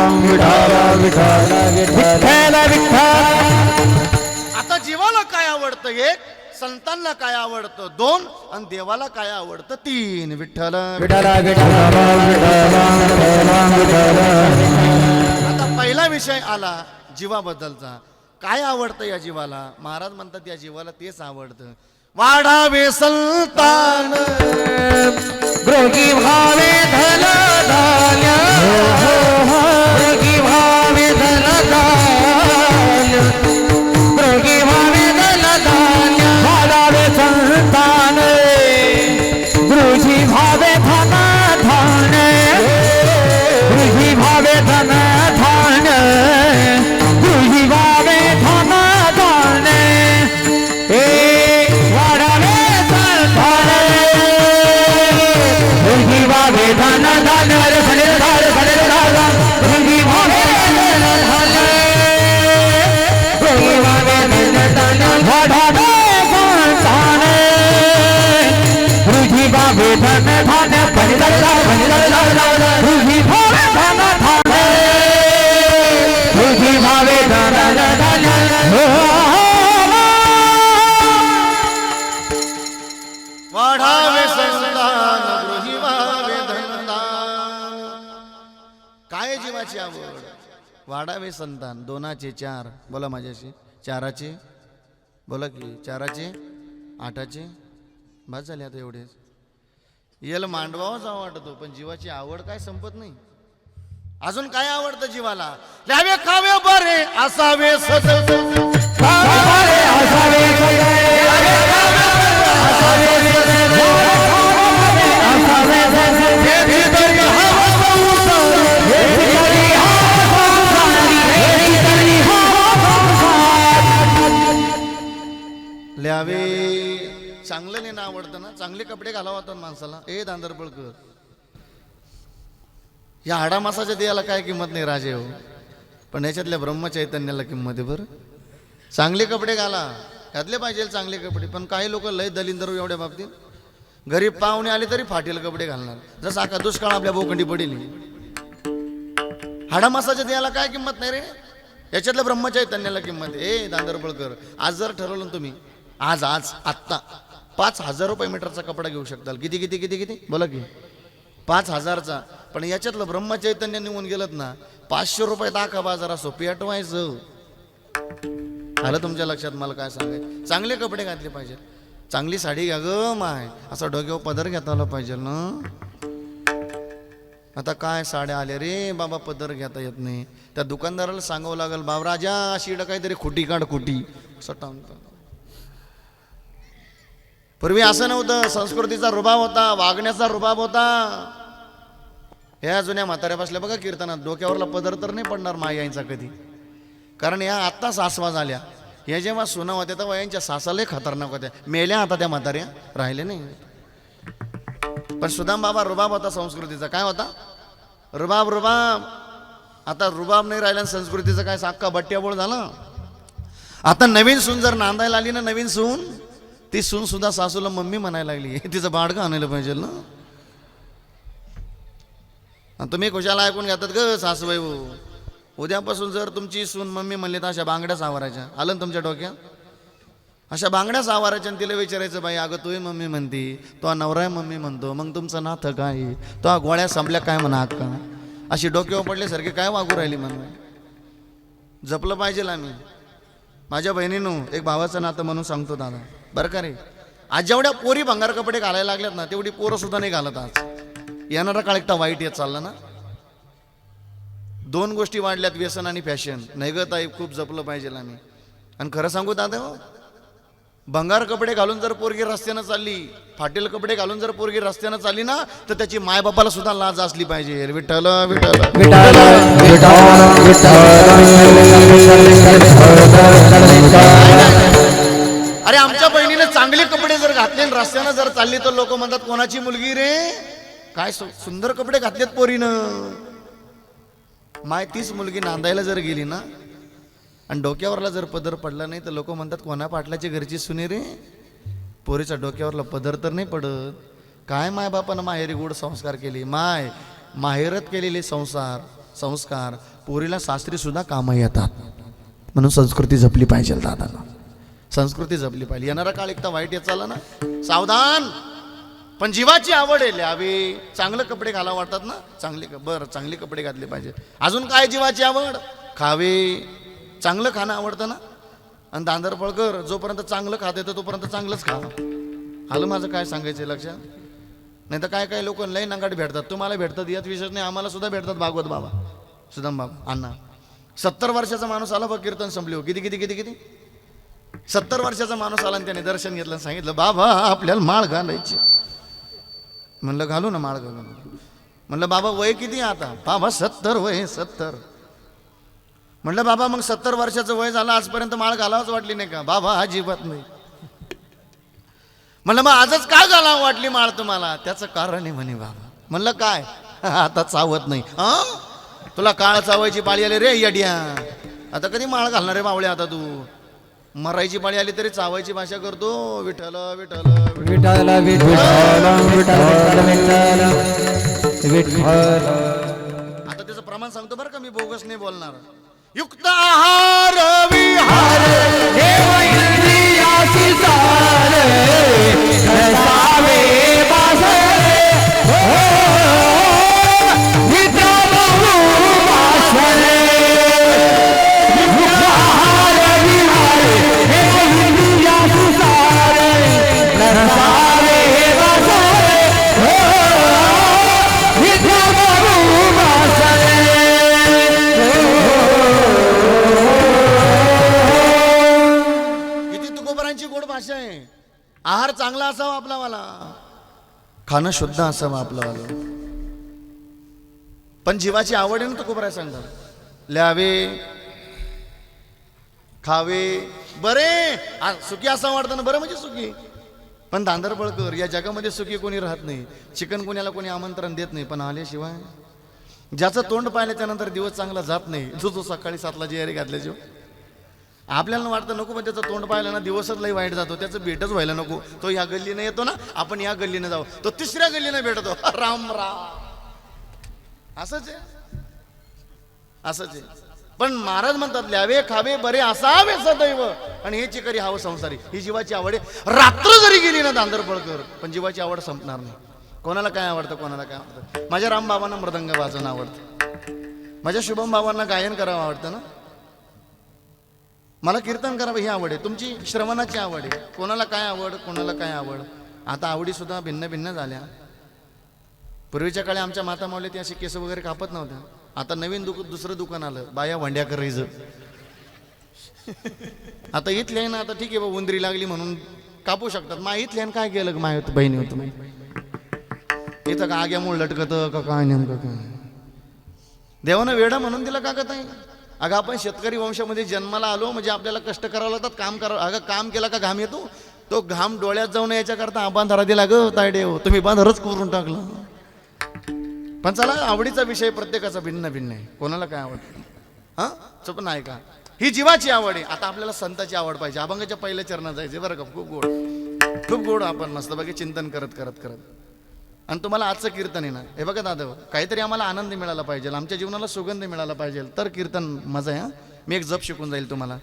आता जीवाला काय आवडतं एक, संतांना काय आवडतं दोन, आणि देवाला काय आवडतं तीन. विठ्ठल आता पहिला विषय आला जीवाबद्दलचा. काय आवडतं या जीवाला? महाराज म्हणतात या जीवाला तेच आवडतं. वाढावे संतान गृही भावे धन धान्य, गृही भावे धन धान्य, गृही भावे धन धान्य. वाढावे संतान गृही भावे धन धान्य, गृही भावे धन धान्य, गृही भावे धन धान्य. धन धान्य धने धार धने धार, गृही भावे धन धान्य, गृही भावे धन धान्य. वाढावे संतान गृही भावे धन धान्य, धने धार गृही भावे धन धान्य, गृही भावे धन धान्य. वाढावे संतान गृही भावे धनदान. काय जीवाची आवड? वाढावे संतान. दोनाचे चार, बोला माझ्याशी. चाराचे, बोला की चाराचे, आठाचे, बस झाले आता एवढेच. याला मांडवावाच वाटतो, पण जीवाची आवड काय संपत नाही. अजून काय आवडतं जीवाला? ल्यावे खावे बरे असावे सतत, असावे ल्यावे चांगलं नेणं आवडतं ना. चांगले कपडे घालावं होतात माणसाला. दांदरपळकर, या हाडामासाच्या देयाला काय किंमत नाही राजे हो, पण याच्यातल्या ब्रह्मचैतन्याला किंमत आहे बरं. चांगले कपडे घातले पाहिजे चांगले कपडे. पण काही लोक लय दलिंदर एवढ्या बाबतीत. गरीब पाहुणे आले तरी फाटेल कपडे घालणार, जसं आका दुष्काळ आपल्या बोकंडी पडेल. हाडामासाच्या देयाला काय किंमत नाही रे, याच्यातल्या ब्रह्मचैतन्याला किंमत आहे. दांदरपळकर, आज जर ठरवलं तुम्ही, आज आत्ता 5,000 रुपये मीटरचा कपडा घेऊ शकताल. किती किती किती किती बोला की 5,000चा. पण याच्यातलं ब्रह्मचैतन्य निघून गेलं ना, 500 रुपये दाखा बाजार असो पेटवायचं. आलं तुमच्या लक्षात? मला काय सांगायचं, चांगले कपडे घातले पाहिजे. चांगली साडी घ्या ग माय, असं डोक्यावर पदर घेता आला पाहिजे ना. आता काय साड्या आल्या रे बाबा, पदर घेता येत नाही. त्या दुकानदाराला सांगावं लागेल, बाबराजा अशी काहीतरी खुटी काढ, खुटी सटावता. पूर्वी असं नव्हतं. संस्कृतीचा रुबाब होता, वागण्याचा रुबाब होता. ह्या जुन्या म्हाताऱ्या बसल्या बघा कीर्तनात, डोक्यावरला पदर तर नाही पडणार मायाईंचा कधी. कारण या आत्ता सासवा झाल्या. या जेव्हा सुना होत्या तेव्हा यांच्या सासालाही खतरनाक होत्या. मेल्या आता त्या म्हाताऱ्या, राहिले नाही. पण सुदाम बाबा रुबाब होता संस्कृतीचा. काय होता? रुबाब. आता रुबाब नाही राहिला, संस्कृतीचं काय साक्का बट्ट्याबोळ झाला. आता नवीन सून जर नांदायला आली ना, नवीन सून, ती सून सुद्धा सासूला मम्मी म्हणायला लागली. तिचं बाडगं आणायला पाहिजे ना. आणि तुम्ही खुशाला ऐकून घेतात ग सासूबाई. उद्यापासून जर तुमची सून मम्मी म्हणली तर अशा बांगड्या सावरायच्या. आलं ना तुमच्या डोक्यात? अशा बांगड्या सावरायच्या आणि तिला विचारायचं, बाई अगं तू मम्मी म्हणती, तो नवरा मम्मी म्हणतो, मग तुमचं नातं काय? तो गोळ्या संपल्या काय म्हणा अक्का? अशी डोक्यावर पडल्यासारखी काय वागू राहिली म्हणून. जपलं पाहिजे आम्ही. माझ्या बहिणीनं एक भावाचं नातं म्हणून सांगतो दादा बरं का रे. आज जेवढ्या पोरी भंगार कपडे घालायला लागल्यात ना, तेवढी पोरं सुद्धा नाही घालत. आज येणारा काळ एकटा वाईट येत चालला ना. 2 गोष्टी वाढल्यात, व्यसन आणि फॅशन. नाही ग ताई, खूप जपलं पाहिजे आम्ही. आणि खरं सांगू दादा, भंगार कपडे घालून जर पोरगी रस्त्यानं चालली, फाटेल कपडे घालून जर पोरगी रस्त्यानं चालली ना, तर त्याची मायबापाला सुद्धा लाज असली पाहिजे. विठ्ठल विठ्ठल अरे आमच्या बहिणीने चांगले कपडे जर घातले, रस्त्यानं जर चालली, तर लोक म्हणतात कोणाची मुलगी रे, काय सुंदर कपडे घातलेत पोरीनं. माय तीच मुलगी नांदायला जर गेली ना, आणि डोक्यावरला जर पदर पडला नाही, तर लोक म्हणतात कोणा पाटलाची घरची सुने रे. पोरीच्या डोक्यावरला पदर तर नाही पडत, काय मायबापानं माहेरी गोड संस्कार केले. माहेरात केलेले संस्कार पोरीला सासरी सुद्धा कामं येतात. म्हणून संस्कृती जपली पाहिजे दादा, संस्कृती जपली पाहिजे. येणारा काळ एकदा वाईट येत चालला ना, सावधान. पण जीवाची आवड आहे, ल्यावे चांगले कपडे घाला वाटतात ना, चांगले कपडे घातले पाहिजे. अजून काय जीवाची आवड, खावे चांगलं खाणं आवडतं ना. आणि दांदरपळकर जोपर्यंत चांगलं खात येतं तोपर्यंत चांगलंच खा. आलं माझं काय सांगायचं लक्षात. नाही तर काय लोक लई नंगाट भेटतात, तुम्हाला भेटतात यात विशेष नाही, आम्हाला सुद्धा भेटतात. भागवत बाबा, सुदाम बाबा, अण्णा. 70 वर्षाचा माणूस आला बघ, कीर्तन संपली हो. किती 70 वर्षाचा माणूस आला आणि त्याने दर्शन घेतलं, सांगितलं बाबा आपल्याला माळ घालायची. म्हणलं घालू ना माळ घालून. म्हणलं बाबा वय किती आता. बाबा 70 वय 70. म्हणलं बाबा मग 70 वर्षाचं वय झालं आजपर्यंत माळ घालावंच वाटली नाही का. बाबा अजिबात नाही. म्हणलं मग आजच का घालावं वाटली माळ तुम्हाला. त्याचं कारण आहे म्हणे बाबा. म्हणलं काय. आता चावत नाही. तुला काळ चावायची पाळी आली रे येड्या. आता कधी माळ घालणार रे बावळे. आता तू मरायची पाळी आली तरी चावायची भाषा करतो. विठ्ठल विठ्ठल विठ्ठल विठ्ठल. आता त्याचं प्रमाण सांगतो बरं का, मी बोगस नाही बोलणार. युक्त आहार विहार गोड भाषा आहे. आहार चांगला असावा आपलावाला, खाणं शुद्ध असावं आपलावाला. पण जीवाची आवड आहे ना, तो कोबरा सांगतात. ल्यावे खावे बरे, सुखी असं वाटतं ना. बरं म्हणजे सुखी. पण दांदरपळकर या जगामध्ये सुखी कोणी राहत नाही. चिकन कोणाला कोणी आमंत्रण देत नाही, पण आल्याशिवाय ज्याचं तोंड पाहिल्याच्या नंतर दिवस चांगला जात नाही. जो सकाळी 7ला जेरी घातल्याशिवाय. आपल्याला वाटतं नको, पण त्याचं तोंड पाहिलं ना दिवसच लई वाईट जातो. त्याचं भेटच व्हायला नको. तो या गल्लीनं येतो ना, आपण या गल्लीनं जाऊ, तो 3ऱ्या गल्लीनं भेटतो. राम राम. असंच आहे. पण महाराज म्हणतात ल्यावे खावे बरे असावे सदैव, आणि हे चिकरी हवं संसारी. ही जीवाची आवड आहे. रात्र जरी गेली ना दांदरपळकर, पण जीवाची आवड संपणार नाही. कोणाला काय आवडतं, कोणाला काय आवडतं. माझ्या रामबाबांना मृदंग वाजवणं आवडतं. माझ्या शुभम बाबांना गायन करावं आवडतं ना. मला कीर्तन करावं ही आवड आहे. तुमची श्रवणाची आवड आहे. कोणाला काय आवड. आता आवडी सुद्धा भिन्न भिन्न झाल्या. पूर्वीच्या काळी आमच्या माता माऊली ते असे केस वगैरे कापत नव्हत्या. आता नवीन दुसरं दुकान आलं, बाया वंड्याकर रिज. आता इथले आहे ना, आता ठीक आहे बा, उंदरी लागली म्हणून कापू शकतात. मा इथले काय केलं माय बहिणी होतं इथं का आग्यामुळे लटकत का काय नेमकं काय. देवानं वेडा म्हणून दिला का ताई. अगं आपण शेतकरी वंशामध्ये जन्माला आलो म्हणजे आपल्याला कष्ट करावं लागतात, काम करावं. अगं काम केला का घाम येतो. तो घाम डोळ्यात जाऊन याच्याकरता बांधारा दिला ग तायडे. तुम्ही बांधारच करून टाकलं. पण चला, आवडीचा विषय प्रत्येकाचा भिन्न भिन्न आहे. कोणाला काय आवडतं चुप नाही का. ही जीवाची आवड आहे. आता आपल्याला संताची आवड पाहिजे. अभंगाच्या पहिल्या चरणात जायचे बरं का. खूप गोड आपण मस्त बघा चिंतन करत. आणि तुम्हाला आजचं कीर्तन आहे ना, हे बघा दादा, काहीतरी आम्हाला आनंद मिळाला पाहिजे, आमच्या जीवनाला सुगंध मिळाला पाहिजे, तर कीर्तन मजा आहे. मी एक जप शिकून जाईल तुम्हाला.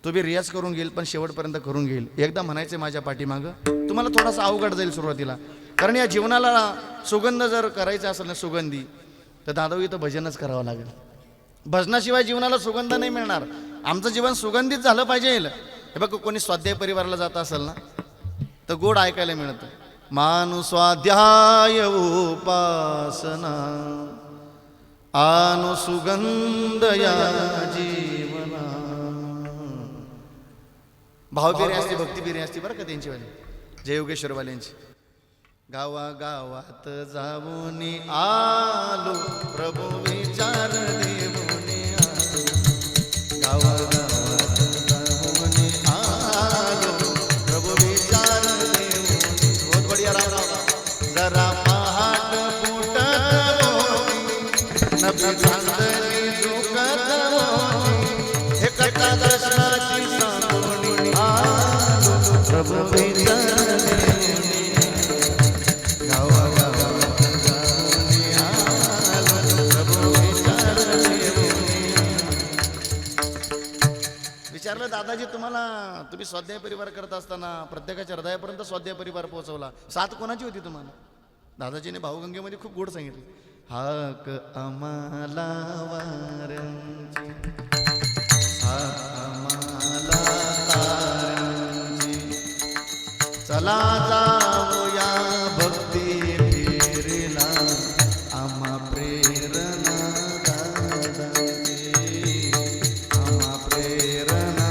तो बी रियाज करून घेईल, पण शेवटपर्यंत करून घेईल. एकदा म्हणायचं माझ्या पाठीमागं. तुम्हाला थोडासा अवघड जाईल सुरुवातीला, कारण या जीवनाला सुगंध जर करायचा असेल ना, सुगंधी, तर दादा इथं भजनच करावं लागेल. भजनाशिवाय जीवनाला सुगंध नाही मिळणार. आमचं जीवन सुगंधित झालं पाहिजे. हे बघ, कोणी स्वाध्याय परिवाराला जात असेल ना, तर गोड ऐकायला मिळतं. मानु स्वाध्याय उपासना आनु सुगंध या जीवना. भावबिरी असते, भक्तिबिरी असते बरं का त्यांची वाली, जय योगेश्वरवाल्यांची. गावागावात जाऊन आलो प्रभू विचार देऊन आलो. गावागावात जाऊन आलो प्रभू विचार देऊन. बहुत बढिया राम राम. जरा पहाट फुटत होती, नभी चांदणी झुकत होती, हे कथा दर्शनाची सांगून आलो प्रभू विचार देऊन. दादाजी तुम्ही स्वाध्याय परिवार करत असताना प्रत्येकाच्या हृदयापर्यंत स्वाध्याय परिवार पोहोचवला. साथ कोणाची होती तुम्हाला? दादाजीने भाऊगंगेमध्ये खूप गोड सांगितले, हाक आम्हाला वाऱ्यांची, हाक आम्हाला ताऱ्यांची, चला जाऊया भक्ती फेरीला, आम्हा प्रेरणा दादांची, आम्हा प्रेरणा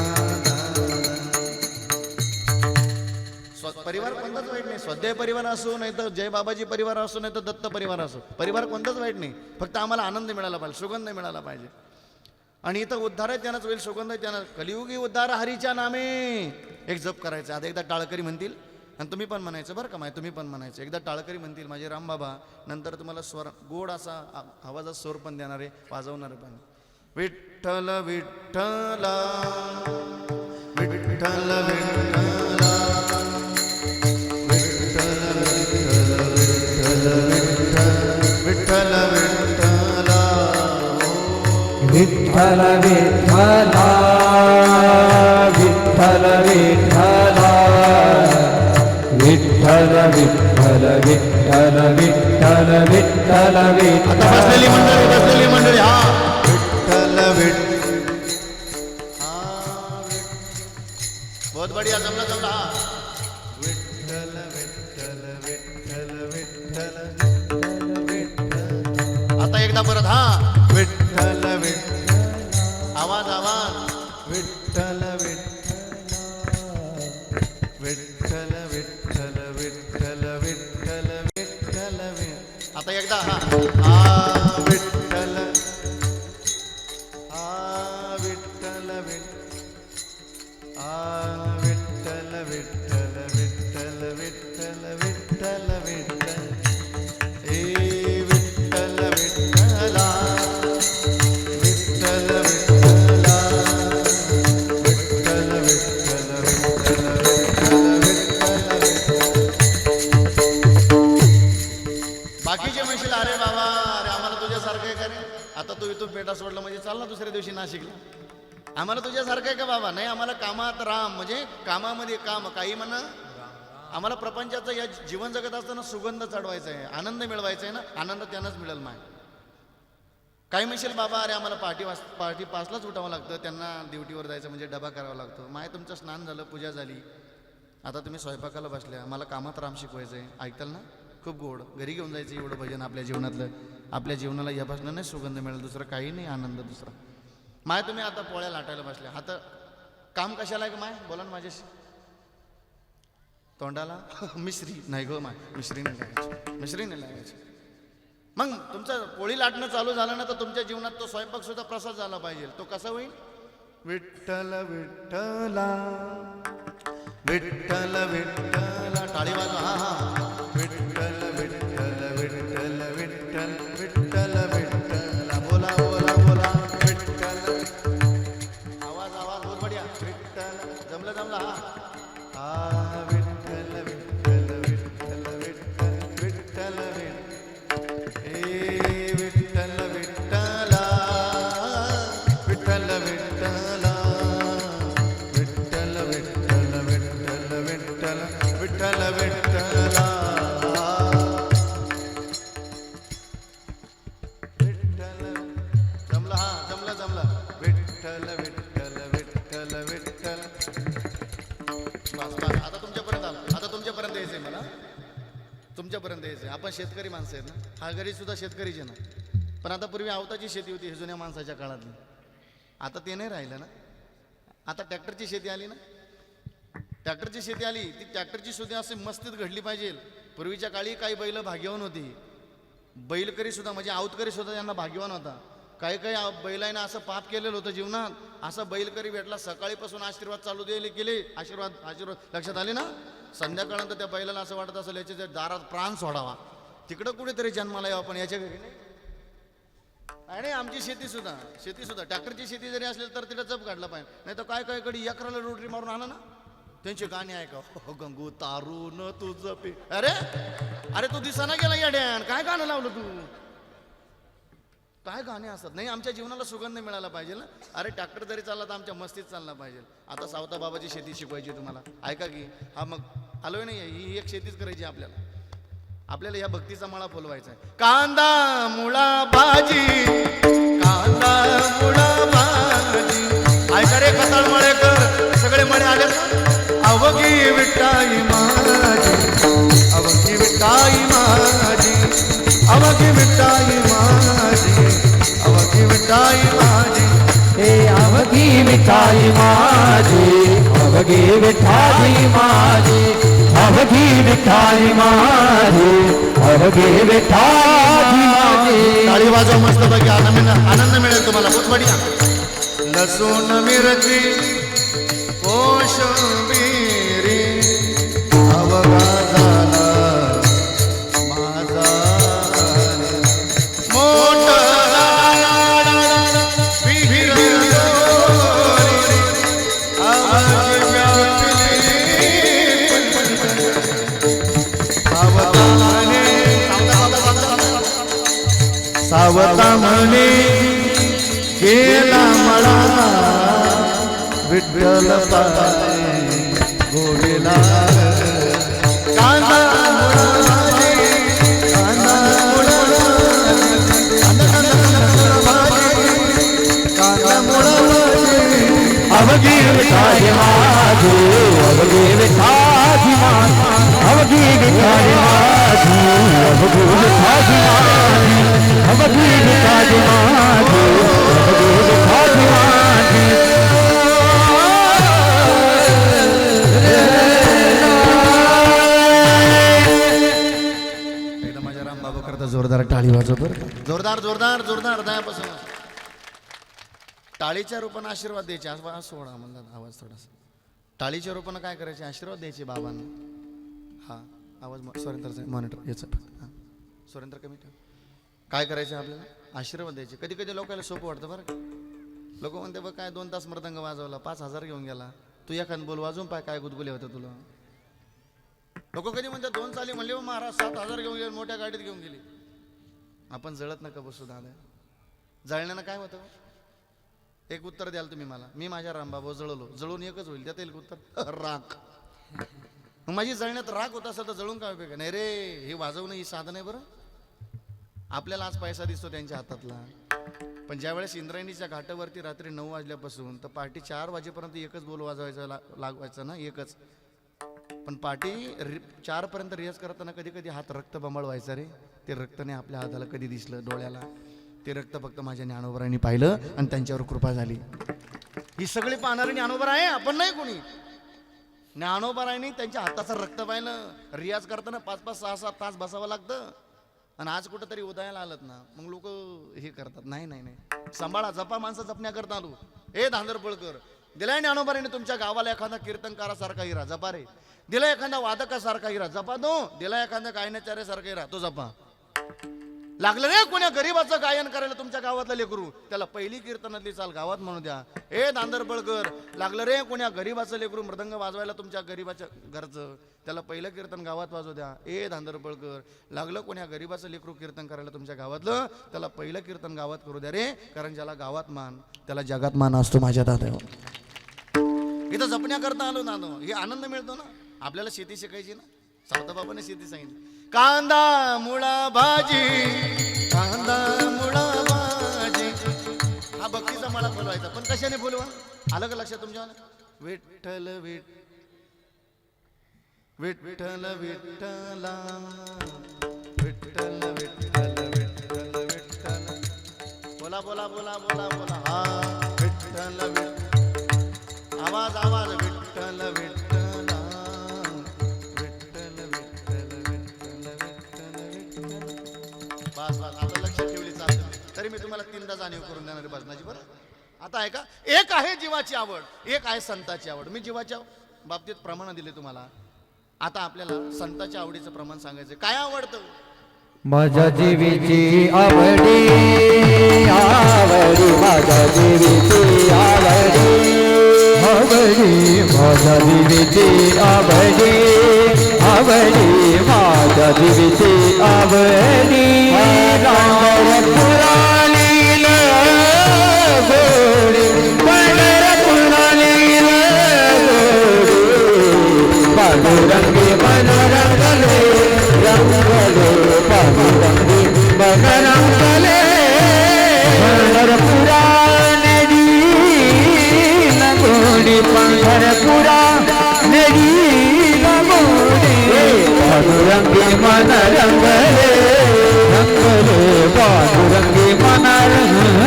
परिवार कोणताच वाईट नाही. स्वाध्याय परिवार असो, नाही तर जय बाबाजी परिवार असो, नाही तर दत्त परिवार असो, परिवार कोणताच वाईट नाही. फक्त आम्हाला आनंद मिळाला पाहिजे, सुगंध मिळाला पाहिजे. आणि इथं उद्धार आहे त्यानंच होईल, सुगंध आहे त्यानं. कलियुगी उद्धार हरीच्या नामे, एक जप करायचं. आता एकदा टाळकरी म्हणतील आणि तुम्ही पण म्हणायचं बरं का माय, तुम्ही पण म्हणायचं. एकदा टाळकरी म्हणतील माझे रामबाबा, नंतर तुम्हाला स्वर गोड असा आवाजात स्वर पण देणारे, वाजवणारे पण. विठ्ठल विठ्ठला विठ्ठल विठ्ठला विठ्ठल विठ्ठला विठ्ठल विठ्ठला विठ्ठल विठ्ठला विठ्ठल विठ्ठल विठ्ठल विठ्ठल विठ्ठल विठ्ठल. बसलेली मंडळी हा विठ्ठल बहुत बढिया, जमला जमला हा. विठ्ठल विठ्ठल विठ्ठल विठ्ठल विठ्ठल. आता एकदा परत हा विठ्ठल विठ्ठल, आवाज आवाज. विठ्ठल विठ्ठल विठ्ठल विठ्ठल विठ्ठल विठ्ठल विठ्ठल. आता एकदा हा विठ्ठल, विठ्ठल विठ्ठल विठ्ठल विठ्ठल विठ्ठल विठ्ठल विठ्ठल विठ्ठल. ए विठ्ठल विठ्ठला विठ्ठल विठ्ठला विठ्ठल विठ्ठल विठ्ठल विठ्ठल विठ्ठल. बाकीचे म्हणशील अरे बाबा, अरे आम्हाला तुझ्यासारखं आहे का रे? आता तू इथून पेटा सोडला म्हणजे चालला दुसऱ्या दिवशी नाशिकला. आम्हाला तुझ्यासारखं आहे का बाबा? नाही, आम्हाला कामात राम, म्हणजे कामामध्ये काम, काही म्हणा. आम्हाला प्रपंचाचं या जीवन जगत असताना सुगंध चढवायचा आहे, आनंद मिळवायचा आहे ना. आनंद त्यानंच मिळेल माय. काही म्हणशील बाबा अरे आम्हाला पहाटे 5लाच उठावं लागतं, त्यांना ड्युटीवर जायचं म्हणजे डबा करावा लागतो. माय तुमचं स्नान झालं, पूजा झाली, आता तुम्ही स्वयंपाकाला बसल्या, मला कामात राम शिकवायचं आहे. ऐकताल ना? खूप गोड. घरी घेऊन जायचं एवढं भजन आपल्या जीवनातलं. आपल्या जीवनाला यापासून नाही सुगंध मिळेल, दुसरं काही नाही आनंद दुसरा. माय तुम्ही आता पोळ्या लाटायला बसल्या, आता काम कशाला आहे का माय? बोला ना माझ्याशी. तोंडाला मिश्री नाही गो माय, मिश्री नाही लागायची, मिश्री नाही लागायची. मग तुमचं पोळी लाटणं चालू झालं ना, तर तुमच्या जीवनात तो स्वयंपाक सुद्धा प्रसाद झाला पाहिजे. तो कसा होईल? विठ्ठल विठ्ठला विठ्ठल विठ्ठला. टाळी वाजवा हा हा. विठ्ठल विठ्ठल विठ्ठल विठ्ठल विठ्ठल विठ्ठला. बोला बोला बोला. आवाज आवाज बहुत बढिया. विठ्ठल जमलं जमलं हा विठ्ठल विठ्ठल विठ्ठल विठ्ठल विठ्ठल ए विठ्ठल विठ्ठला विठ्ठल विठ्ठला विठ्ठल विठ्ठल विठ्ठल विठ्ठल विठ्ठल विठ्ठला. जमलं हा, जमलं जमलं. विठ्ठल विठ्ठल विठ्ठल विठ्ठल. बस बस, आता तुमच्यापर्यंत आलं. आता तुमच्यापर्यंत यायचंय मला, तुमच्यापर्यंत यायचंय. आपण शेतकरी माणसं आहेत ना, हा घरी सुद्धा शेतकरीचे ना. पण आता पूर्वी आवताची शेती होती, हे जुन्या माणसाच्या काळातली. आता ते नाही राहिलं ना. आता ट्रॅक्टरची शेती आली ना. ट्रॅक्टरची शेती आली, ती ट्रॅक्टरची सुद्धा अशी मस्तीत घडली पाहिजे. पूर्वीच्या काळी काही बैल भाग्यवान होती, बैलकरी सुद्धा म्हणजे आवतकरी सुद्धा त्यांना भाग्यवान होता. काही काही बैलांना असं पाप केलेलं होतं जीवनात. असं बैलकरी भेटला, सकाळीपासून आशीर्वाद चालू द्यायला केले. आशीर्वाद लक्षात आले ना. संध्याकाळनंतर त्या बैलाला असं वाटत असेल याच्या दारात प्राण सोडावा, तिकडं कुठेतरी जन्माला यावं, पण याच्या घरी नाही. आणि आमची शेती सुद्धा ट्रॅक्टरची शेती जरी असली तर तिला जप काढला पाहिजे. नाही तर काय काय कडे एकराला रोटरी मारून आला ना, त्यांची गाणी ऐका. हो गंगू तारून तुझं पे. अरे अरे तू दिसाना गेला या डॅन, काय गाणं लावलं तू? काय गाणे असतात नाही, आमच्या जीवनाला सुगंध मिळाला पाहिजे ना. अरे ट्रॅक्टर जरी चालला तर आमच्या मस्तीत चालला पाहिजे. आता सावता बाबाची शेती शिकवायची तुम्हाला, ऐका की. हा मग आलोय नाही, ही एक शेतीच करायची आपल्याला. आपल्याला या भक्तीचा माळा फुलवायचा आहे. कांदा मुळा भाजी, कांदा मुळा भाजी. ऐका रे कताळ मळेकर, सगळे मळे आले. अवघी विठाई माझी, अवघी विठाई माझी, अवघी विठाई माझी, अवघी विठाई माझी. हे अवघी मिठाई माझी, अवघी मिठाई माझी, अवघी मिठाई माझी, अवघी मिठाई माझी. टाळी वाजव मस्त पैकी, आनंद मिळेल तुम्हाला बहुत बढिया. लसूण मिरची कोशिंबिरी अवघा झाला माझा मोठा विहीर दोरी, अवघी सावता म्हणे गेला मळा विठ्ठल पाय गोडीला. कांदा मुळाजी, कांदा मुळाजी, कांदा मुळाजी. अवघी मिठाई माझी, अवघी मिठाई माझी, अवघी मिठाई माझी, अवघी मिठाई माझी, अवघी मिठाई माझी, अवघी मिठाई माझी. एकदा माझ्या राम बाबा करता जोरदार टाळी वाजव बरं. जोरदार जोरदार जोरदार हृदयापासून. टाळीच्या रूपानं आशीर्वाद द्यायचे. आवाज सोडा म्हणतात, आवाज थोडासा. टाळीच्या रूपानं काय करायचे, आशीर्वाद द्यायचे बाबांना. हा आवाज सुरेंद्रचा मॉनिटर याचा, हां सुरेंद्र कमी ठेव. काय करायचे आपल्याला, आशीर्वाद द्यायचे. कधी कधी लोकांना सोपं वाटतं बरं का. लोक म्हणते बघ काय 2 तास मृदंग वाजवला, 5,000 घेऊन गेला. तू एखाद बोल वाजून पाय, काय गुदगुले होतं तुला. लोक कधी म्हणतात 2 चाली म्हणले महाराज 7,000 घेऊन गेले, मोठ्या गाडीत घेऊन गेली. आपण जळत नका बसू दादा. जळण्यानं काय होतं, एक उत्तर द्याल तुम्ही मला. मी माझ्या रामबाबा जळलो, जळून एकच होईल, त्यात येईल उत्तर राख. मग माझी जळण्यात राख होत असेल तर जळून काय उपयोग नाही रे. हे वाजवणं ही साधन आहे बरं. आपल्याला आज पैसा दिसतो त्यांच्या हातातला, पण ज्या वेळेस इंद्रायणीच्या घाटावरती रात्री 9 वाजल्यापासून तर पहाटे 4 वाजेपर्यंत एकच बोल वाजवायचा लागवायचा ना, एकच. पण पहाटे 4 पर्यंत रियाज करताना कधी कधी हात रक्त बंबाळ व्हायचा रे. ते रक्तने आपल्या हाताला कधी दिसलं डोळ्याला, ते रक्त फक्त माझ्या ज्ञानोबरांनी पाहिलं आणि त्यांच्यावर कृपा झाली. ही सगळी पाहणारी ज्ञानोबर आहे, आपण नाही कोणी. ज्ञानोबरांनी त्यांच्या हाताचं रक्त पाहिलं. रियाज करताना 5-5, 6-7 तास बसावं लागतं. आणि आज कुठंतरी उदयाला आलत ना, मग लोक हे करतात. नाही नाही नाही, सांभाळा, जपा. माणसं जपण्याकरता आलो. ए धांदरपळकर, दिलाय ज्ञानोबारांनी तुमच्या गावाला एखादा कीर्तनकारासारखा हिरा, जपा रे. दिला एखादा वादकासारखा हिरा, जपा तो. दिला एखादा गायनाचार्यासारखा हिरा, तो जपा. लागलं रे कोण्या गरीबाचं गायन करायला तुमच्या गावातलं लेकरू, त्याला पहिली कीर्तनातली चाल गावात म्हणू द्या. ए धांदरपळकर, लागलं रे कोण्या गरीबाचं लेकरू मृदंग वाजवायला तुमच्या गरीबाच्या घरचं, त्याला पहिलं कीर्तन गावात वाजवू द्या. ए धांदरपळकर, लागलं कोण्या गरीबाचं लेकरू कीर्तन करायला तुमच्या गावातलं, त्याला पहिलं कीर्तन गावात करू द्या रे. कारण ज्याला गावात मान त्याला जगात मान असतो माझ्या दादा. इथं जपण्याकरता आलो ना, हे आनंद मिळतो ना. आपल्याला शेती शिकायची ना, सावता बाबाने शेती सांगितली. कांदा मुळा भाजी, कांदा मुळा भाजी. हा भक्तीचा मला बोलवायचा, पण कशाने बोलवा, आलं का लक्षात तुमच्या. विठ्ठल विठ्ठल विठ्ठला, विठ्ठल विठ्ठल विठ्ठल विठ्ठल. बोला बोला बोला बोला बोला. हा विठ्ठल विठ्ठल, आवाज आवाज. विठ्ठल विठ्ठला, बस बस, आता लक्षात ठेवली चालतं. तरी मी तुम्हाला 3दा जाणीव करून देणार भजनाची. बरं आता आहे का, एक आहे जीवाची आवड, एक आहे संताची आवड. मी जीवाच्या बाबतीत प्रमाण दिले तुम्हाला. आता आपल्याला संताच्या आवडीचं प्रमाण सांगायचं. काय आवडतं, माझ्या जीवीची आवडी, आवडी माझ्या जीवीची आवडी, आवडी माझ्या जीवीची आवडी, आवडी माझ्या जीवीची आवडी. रांगोळ पुराणी पांडुरंगी मन रंगले पांडुरंगी मन रंगले पंढरपुरा नेडी नगोडी पंढरपुरा नेडी नगोडी पांडुरंगी मन रंगले पांडुरंगी मन रंगले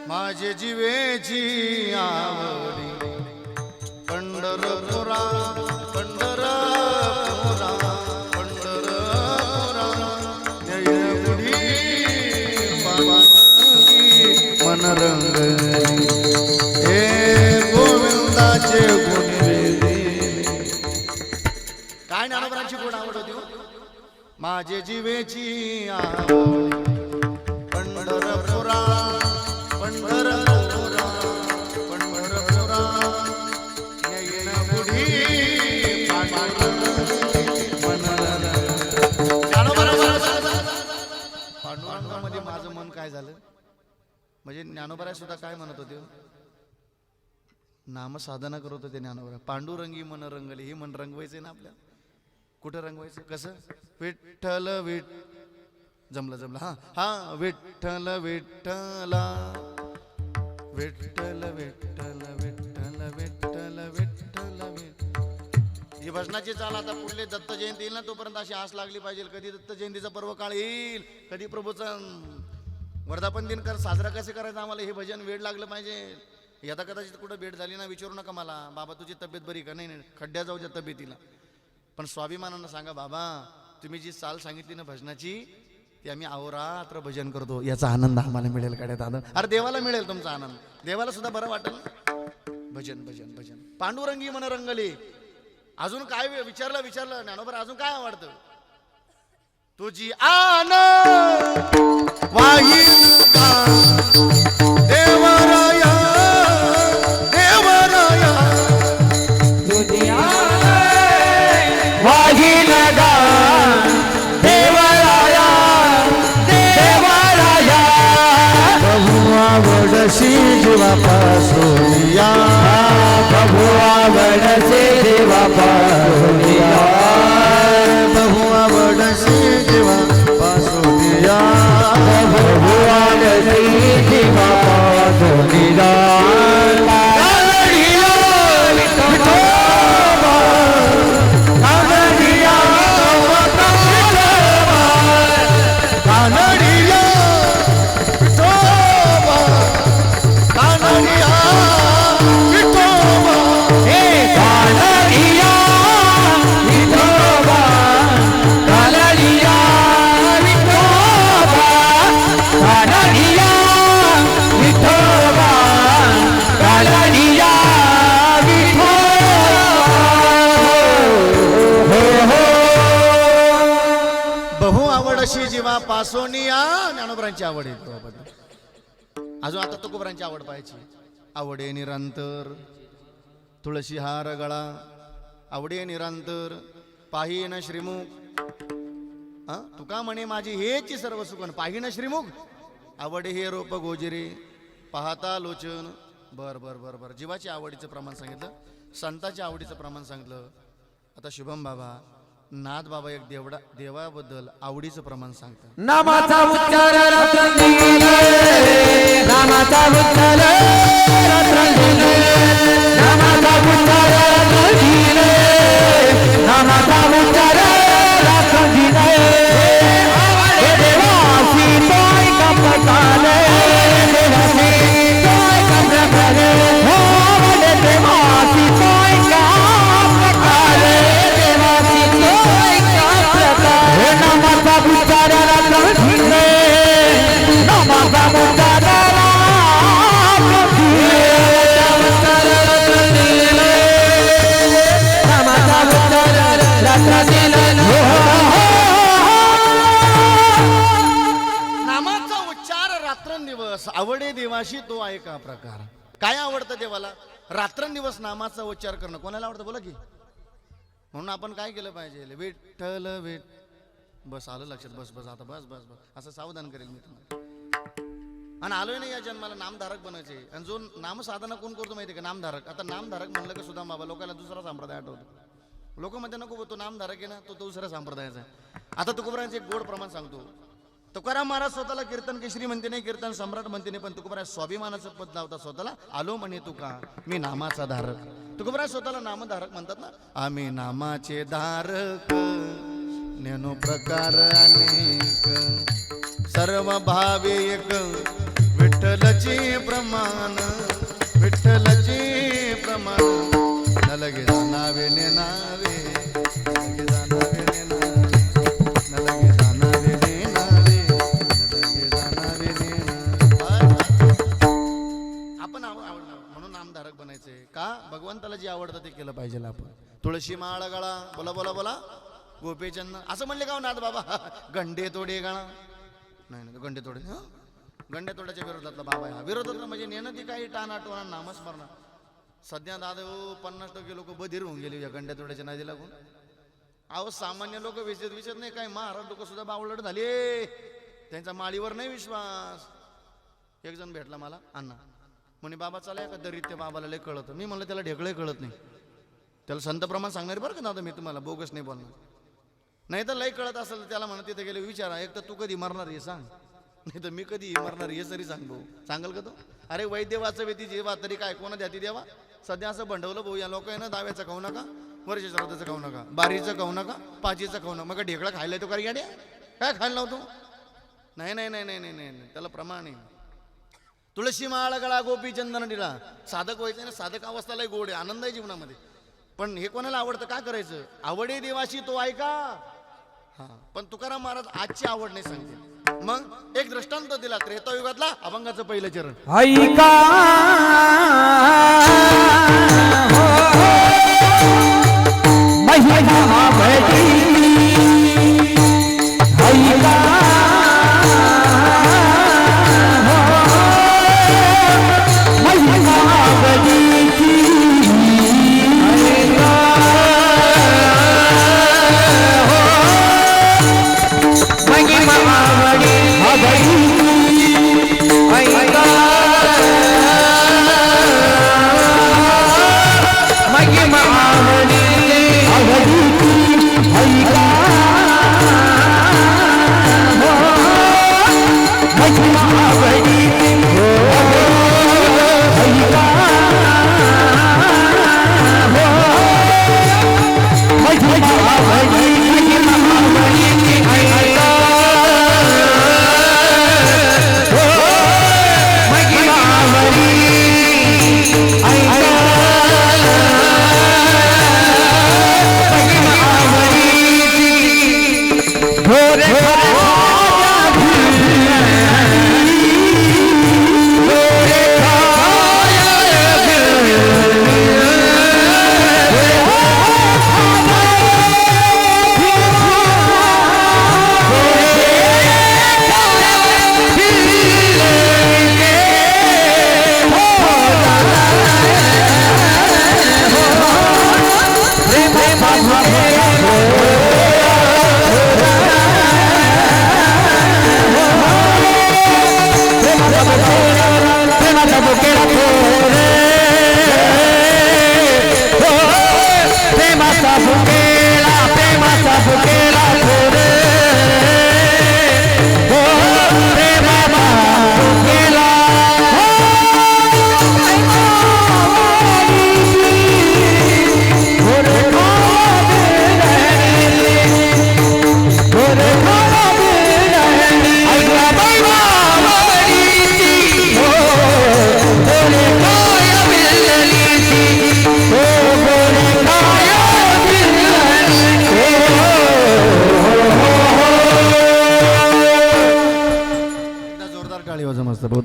माझे जीवेची आवडी पंढरपुरा पंढरपुरा पंढरपुरा जयमुडी पांडुरंगी मन रंगली हे गोविंदाचे गुण वेदी काय ज्ञानोबांची गोड आवड होती हो? माझे जीवेची आवडी पंढरपुरा पंढरपुरा पंढरपुरा जयमुडी पांडुरंगामध्ये माझं मन काय झालं म्हणजे ज्ञानोबा सुद्धा काय म्हणत होते नाम साधना करत होते ज्ञानोबा पांडुरंगी मन रंगले हे मन रंगवायचंय ना आपल्याला कुठं रंगवायचं कसं विठ्ठल जमलं हा हा विठ्ठल विठ्ठला विठ्ठल विठ्ठल विठ्ठल विठ्ठल विठ्ठल ही भजनाची चाल आता पुढले दत्त जयंती येईल ना तोपर्यंत अशी आस लागली पाहिजे कधी दत्त जयंतीचा पर्व काळ येईल कधी प्रभूचा वर्धापन दिन साजरा कसे करायचा आम्हाला हे भजन वेळ लागलं पाहिजे यदा कदाचित कुठं भेट झाली ना विचारू नका मला बाबा तुझी तब्येत बरी का नाही खड्ड्या जाऊ द्या तब्येतीला पण स्वाभिमानानं सांगा बाबा तुम्ही जी चाल सांगितली ना भजनाची ते आम्ही अहोरात्र भजन करतो याचा आनंद आम्हाला मिळेल काढ्यात आनंद अरे देवाला मिळेल तुमचा आनंद देवाला सुद्धा बरं वाटेल भजन भजन भजन पांडुरंगी मन रंगले अजून काय विचारलं ज्ञानोबा अजून काय आवडतं तुझी वाही देवराया देवराया तुझी वाही नगा देवराया देवराया प्रभु आवडशी जीवापासोनिया प्रभु आवडसे देवा पासोनिया प्रभु आवडशी जीवापासोनिया प्रभु आवडसे देवा पासोनिया पासोनिया ज्ञानोबरांची आवड आहे अजून आता तुकोबरांची आवड पाहायची आवडे निरंतर तुळशी हार गळा आवडे निरंतर पाहिन श्रीमुख तुका म्हणे माझी हेची सर्व सुखन पाहिन श्रीमुख आवडे हे रोप गोजिरे पाहता लोचन बर बर बर बर जीवाची आवडीचं प्रमाण सांगितलं संताच्या आवडीचं प्रमाण सांगितलं आता शुभम बाबा नाथ बाबा एक देवाबद्दल आवडीचं प्रमाण सांगतात नामाचा उच्चार रत्नदिले नामाचा उच्चार रत्नदिले नामाचा उच्चार रत्नदिले नामाचा उच्चार रत्नदिले हे देवासी तोय कपटाले देवासी तोय कपटाले हो देवासी तोय कपटाले देवासी तोय कपटाले नामाचा उच्चार रत्नदिले नामाचा उच्चार रत्नदिले नामाचा उच्चार रत्नदिले नामाचा उच्चार रात्रंदिवस आवडे देवाशी तो आहे का प्रकार काय आवडतं देवाला रात्रंदिवस नामाचा उच्चार करणं कोणाला आवडतं बोला की म्हणून आपण काय केलं पाहिजे विठ्ठल बस आलं लक्षात बस बस आता बस बस बस असं सावधान करेल मी तुम्हाला आणि आलोय ना या जन्माला नामधारक बनायचे. आणि जो नामसाधना कोण करतो माहिती आहे का? नामधारक. आता नामधारक म्हणलं की सुद्धा बाबा लोकांना दुसरा संप्रदाय आठवतो. लोक म्हणते नको तो नामधारक आहे ना तो दुसऱ्या संप्रदायाचा आहे. आता तुकोबरायांचं एक गोड प्रमाण सांगतो. तुकाराम महाराज स्वतःला कीर्तन केशरी म्हणते नाही, कीर्तन सम्राट म्हणते नाही, पण तुकोबराय स्वाभिमानाचं पद लावता स्वतःला. आलो म्हणे तुका मी नामाचा धारक. तुकोबराय स्वतःला नामधारक म्हणतात ना. आम्ही नामाचे धारक ज्ञानो प्रकार अनेक सर्व भावे एक विठ्ठलचे प्रमाण विठ्ठलचे प्रमाण न लगे जाणावे नेनावे न लगे जाणावे नेनावे न लगे जाणावे नेनावे न लगे जाणावे नेनावे. आपण आवडलं म्हणून नामधारक बनायचंय का? भगवंताला जे आवडतं ते केलं पाहिजे आपण. तुळशी माळ गळा बोला बोला बोला गोपीचंद असं म्हणले का नाथ बाबा? गंडे तोडे गळा नाही नाही गंडे तोडे गंडे तोड्याच्या विरोधातला बाबा आहे. विरोधातला म्हणजे नेणं ती काही टाण आठवणा नामस्मरण. सध्या दादा 50% लोक बधीर होऊन गेले या गंड्या तोड्याच्या नादी लागून. अहो सामान्य लोक विचत नाही काय, महाराज लोक सुद्धा बावळट झाले. त्यांचा माळीवर नाही विश्वास. एक जण भेटला मला अण्णा म्हणे बाबा चला का दरीत त्या बाबाला लय कळत. मी म्हणलं त्याला ढेकळे कळत नाही. त्याला संत प्रमाण सांगणार बरं का दादा मी तुम्हाला बोगस नाही बोलणार. नाही तर लय कळत असेल तर त्याला म्हणा तिथे गेले विचारा. एक तर तू कधी मरणार हे सांग, नाही तर मी कधी मरणार हे तरी सांग भाऊ. सांगाल का तो? अरे वैद्य वाचवे ती जेवा तरी काय कोणा द्या ती देवा. सध्या असं भंडवलं भाऊ या लोक आहे ना. दाव्याचं खाऊ नका, वर्ष श्राद्धाचं खाऊ नका, बारीचं खाऊ नका, पाचीचं खाऊ नका. मग ढेकळा खायला तो काय गाड्या काय खायला लावतो? नाही नाही नाही नाही नाही नाही त्याला प्रमाण आहे. तुळशी माळ गळा गोपी चंदन टिळा. साधक व्हायचं ना. साधक अवस्थालाही गोड आहे, आनंद आहे जीवनामध्ये. पण हे कोणाला आवडतं? काय करायचं? आवडे देवाशी तो ऐका. हा पण तुकाराम महाराज आजची आवड नाही सांगते. मग एक दृष्टांत दिला त्रेतायुगातला अभंगाचं पहिलं चरण. ऐका महिमा भजी ऐका महिमा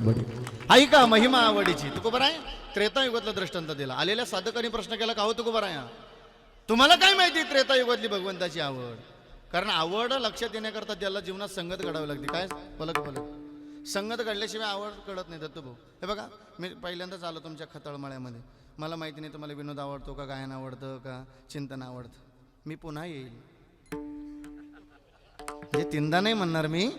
भजी ऐका महिमा आवडीची. तुकोबर आहे त्रेतायुगातला दृष्टांत दिला. आलेल्या साधकांनी प्रश्न केला का हो तुकोबर आहे तुम्हाला काय माहिती त्रेतायुगातली भगवंताची आवड? कारण आवड लक्षात येण्याकरता त्याला जीवनात संगत घडावी लागते. काय पलक पलक संगत घडल्याशिवाय आवड कळत नाही दत्तभाऊ. हे बघा मी पहिल्यांदाच आलो तुमच्या खताळमाळ्यामध्ये. मला माहिती नाही तुम्हाला विनोद आवडतो का, गायन आवडतं का, चिंतन आवडतं. मी पुन्हा येईल म्हणजे तीनदा नाही म्हणणार मी.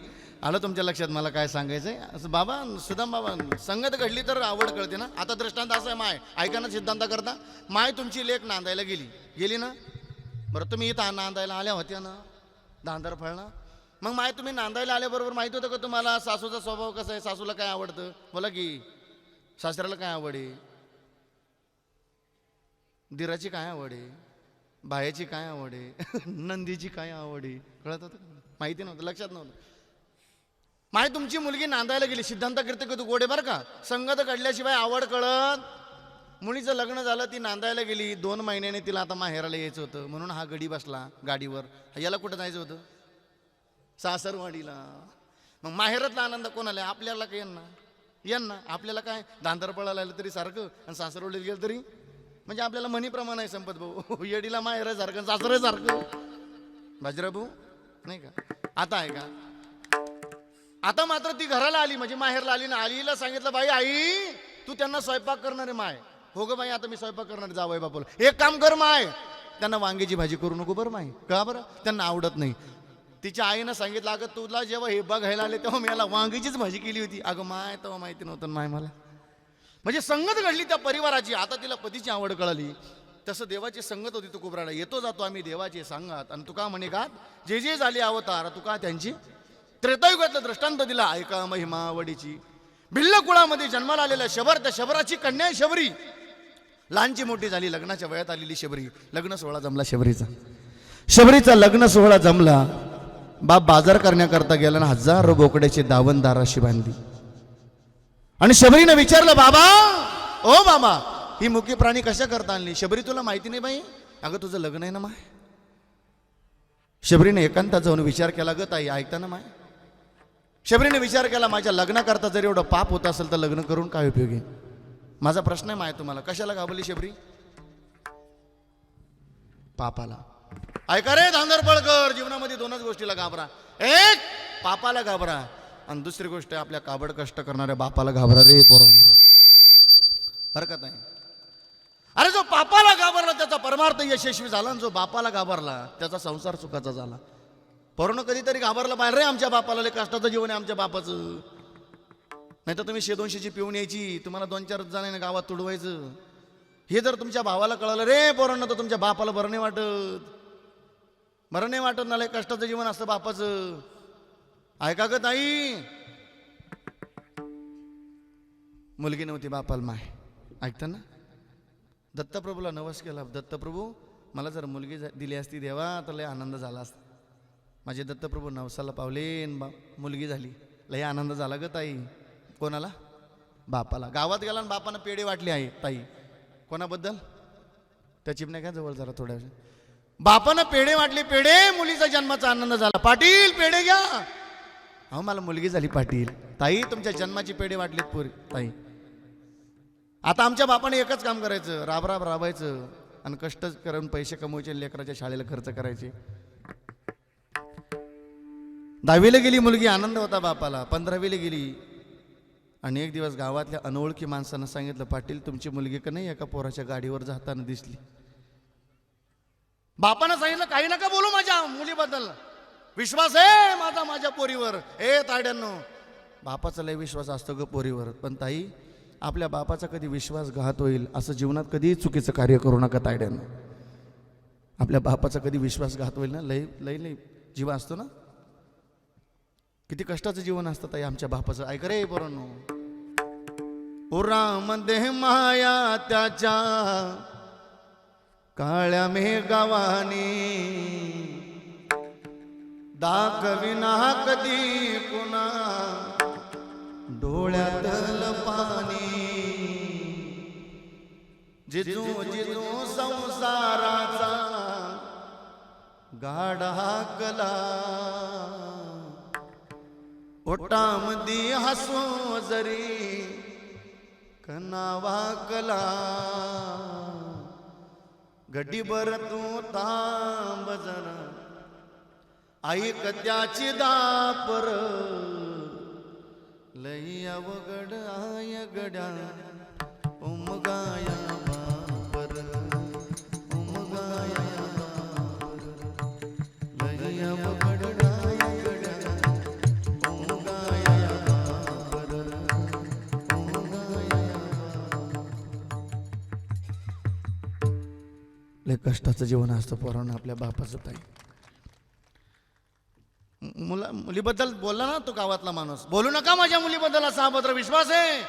आलं तुमच्या लक्षात मला काय सांगायचंय? असं बाबा सुदाम बाबा, संगत घडली तर आवड कळते ना. आता दृष्टांत असं आहे, माय ऐका ना सिद्धांत करता. माय तुमची लेक नांदायला गेली ना. बरं तुम्ही इथं नांदायला आल्या होत्या ना, धांदर फळला. मग माय तुम्ही नांदायला आल्याबरोबर माहिती होतं का तुम्हाला सासूचा स्वभाव कसा आहे, सासूला काय आवडतं? बोला की सासऱ्याला काय आवड आहे, दिराची काय आवड आहे, बायाची काय आवड आहे, नंदीची काय आवड आहे, कळत होतं? माहिती नव्हतं, लक्षात नव्हतं. माय तुमची मुलगी नांदायला गेली, सिद्धांत करते का तू गोडे बरं का, संगत काढल्याशिवाय आवड कळत. मुलीचं लग्न झालं, ती नांदायला गेली. 2 महिन्याने तिला आता माहेराला यायचं होतं, म्हणून हा गडी बसला गाडीवर. याला कुठं जायचं होतं? सासरवाडीला. मग माहेरातला आनंद कोणाला? आपल्याला काय यांना. आपल्याला काय धांदर पळायला आलं तरी सारखं, आणि सासरवाडीला गेलं तरी म्हणजे आपल्याला म्हणीप्रमाणे आहे संपत भाऊ. येडीला माहेर आहे सारखं, सासर आहे सारखं. बाजीराव नाही का? आता आहे का? आता मात्र ती घराला आली, म्हणजे माहेरला आली ना. आलीला सांगितलं, बाई आई तू त्यांना स्वयंपाक करणार आहे. माय हो ग बाई, आता मी स्वयंपाक करणार. जावई बापूला एक काम कर माय, त्यांना वांग्याची भाजी करू नको बरं माय. का बरं? त्यांना आवडत नाही. तिच्या आईनं सांगितलं, अगं तुला जेव्हा हे बघायला आले तेव्हा मी याला वांगीचीच भाजी केली होती. अगं माय तेव्हा माहिती नव्हतं माय मला. म्हणजे संगत घडली त्या परिवाराची. आता तिला पतीची आवड कळाली. तसं देवाची संगत होती. तू कुबराला येतो जातो आम्ही देवाचे सांगात. आणि तुका म्हणे का जे जे झाले अवतार तुका त्यांची त्रेतायुगातलं दृष्टांत दिला. ऐका महिमावडीची. भिल्ल कुळामध्ये जन्माला आलेल्या शबर, त्या शबराची कन्या शबरी. लहानची मोठी झाली, लग्नाच्या वयात आलेली शबरी. लग्न सोहळा जमला शबरीचा लग्न सोहळा जमला. बाप बाजार करण्याकरता गेला ना, 1000 बोकड्याची दावण दाराशी बांधली. आणि शबरीनं विचारलं, बाबा ओ बाबा ही मुकी प्राणी कशा करता आणली? शबरी तुला माहिती नाही बाई? अगं तुझं लग्न आहे ना माय. शबरीने एकांतात जाऊन विचार केला, ग ताई ऐकता ना माय. शबरीने विचार केला, माझ्या लग्नाकरता जर एवढं पाप होत असेल तर लग्न करून काय उपयोगी? माझा प्रश्न आहे माय तुम्हाला, कशाला घाबरली शबरी? पापाला. ऐका रे धांदरपळकर, जीवनामध्ये 2च गोष्टीला घाबरा. एक पापाला घाबरा, आणि दुसरी गोष्ट आपल्या काबड कष्ट करणाऱ्या बापाला घाबरा रे पोरांनो. हरकत नाही. अरे जो पापाला घाबरला त्याचा परमार्थ यशस्वी झाला, आणि जो बापाला घाबरला त्याचा संसार सुखाचा झाला. पोरांनो कधीतरी घाबरलं पाहिजे रे आमच्या बापाला. लय कष्टाचं जीवन आहे आमच्या बापाचं. नाही तर तुम्ही 100-200ची पिऊन यायची, तुम्हाला 2-4 जणांना गावात तुडवायचं. हे जर तुमच्या भावाला कळलं रे पोरांनो, तर तुमच्या बापाला बरं नाही वाटत. बरं नाही वाटत ना. लय कष्टाचं जीवन असतं बापाचं. ऐका ग ताई, मुलगी नव्हती बापाला माय. ऐकता ना? दत्तप्रभूला नवस केला, दत्तप्रभू मला जर मुलगी दिली असती देवा तर लय आनंद झाला असता. माझे दत्तप्रभू नवसाला पावले, मुलगी झाली. लय आनंद झाला ग ताई. कोणाला? बापाला. गावात गेला आणि बापानं पेढे वाटले आहे ताई. कोणाबद्दल? त्या चिमण्या काय जवळ जरा थोड्या. बापानं पेढे वाटले. पेढे, मुलीचा जन्माचा आनंद झाला. पाटील पेढे घ्या. अहो मला मुलगी झाली पाटील. ताई तुमच्या जन्माची पेढे वाटलीत पोरी ताई. आता आमच्या बापाने एकच काम करायचं, राबायचं आणि कष्ट करून पैसे कमवायचे, लेकराच्या शाळेला खर्च करायचे. 10वीला गेली मुलगी, आनंद होता बापाला. 15वीला गेली आणि एक दिवस गावातल्या अनोळखी माणसानं सांगितलं, पाटील तुमची मुलगी का नाही एका पोराच्या गाडीवर जाताना दिसली. बापानं सांगितलं, काही नका बोलू माझ्या मुलीबद्दल, विश्वास आहे माझा माझ्या पोरीवर. ए तायड्यांनो, बापाचा लय विश्वास असतो ग पोरीवर. पण ताई आपल्या बापाचा कधी विश्वासघात होईल असं जीवनात कधीही चुकीचं कार्य करू नका तायड्यांनो. आपल्या बापाचा कधी विश्वासघात होईल ना, लय लय लय जीव असतो ना. किती कष्टाचं जीवन असतं ताई आमच्या बापाचं. ऐक रे पोरांनो. उरामध्ये माया त्याच्या काळ्या मेघावानी, दाखविना कधी पुन्हा डोळ्यातलं पाणी. जिजू जिजू संसाराचा गाढा कला, ओटामधी हसू जरी कनावा कला. गड्डीभर तू तांब जरा, ऐक त्याची दापर. लई अवघड आय गड्या उमगाया बापर, उमगाया बापर. लई अवघड आय गड्या लय कष्टाचं जीवन असतं पोरांना आपल्या बापाचं. ताई मुलीबद्दल बोलला ना तो गावातला माणूस, बोलू नका माझ्या मुलीबद्दल असा अभद्र विश्वास आहे.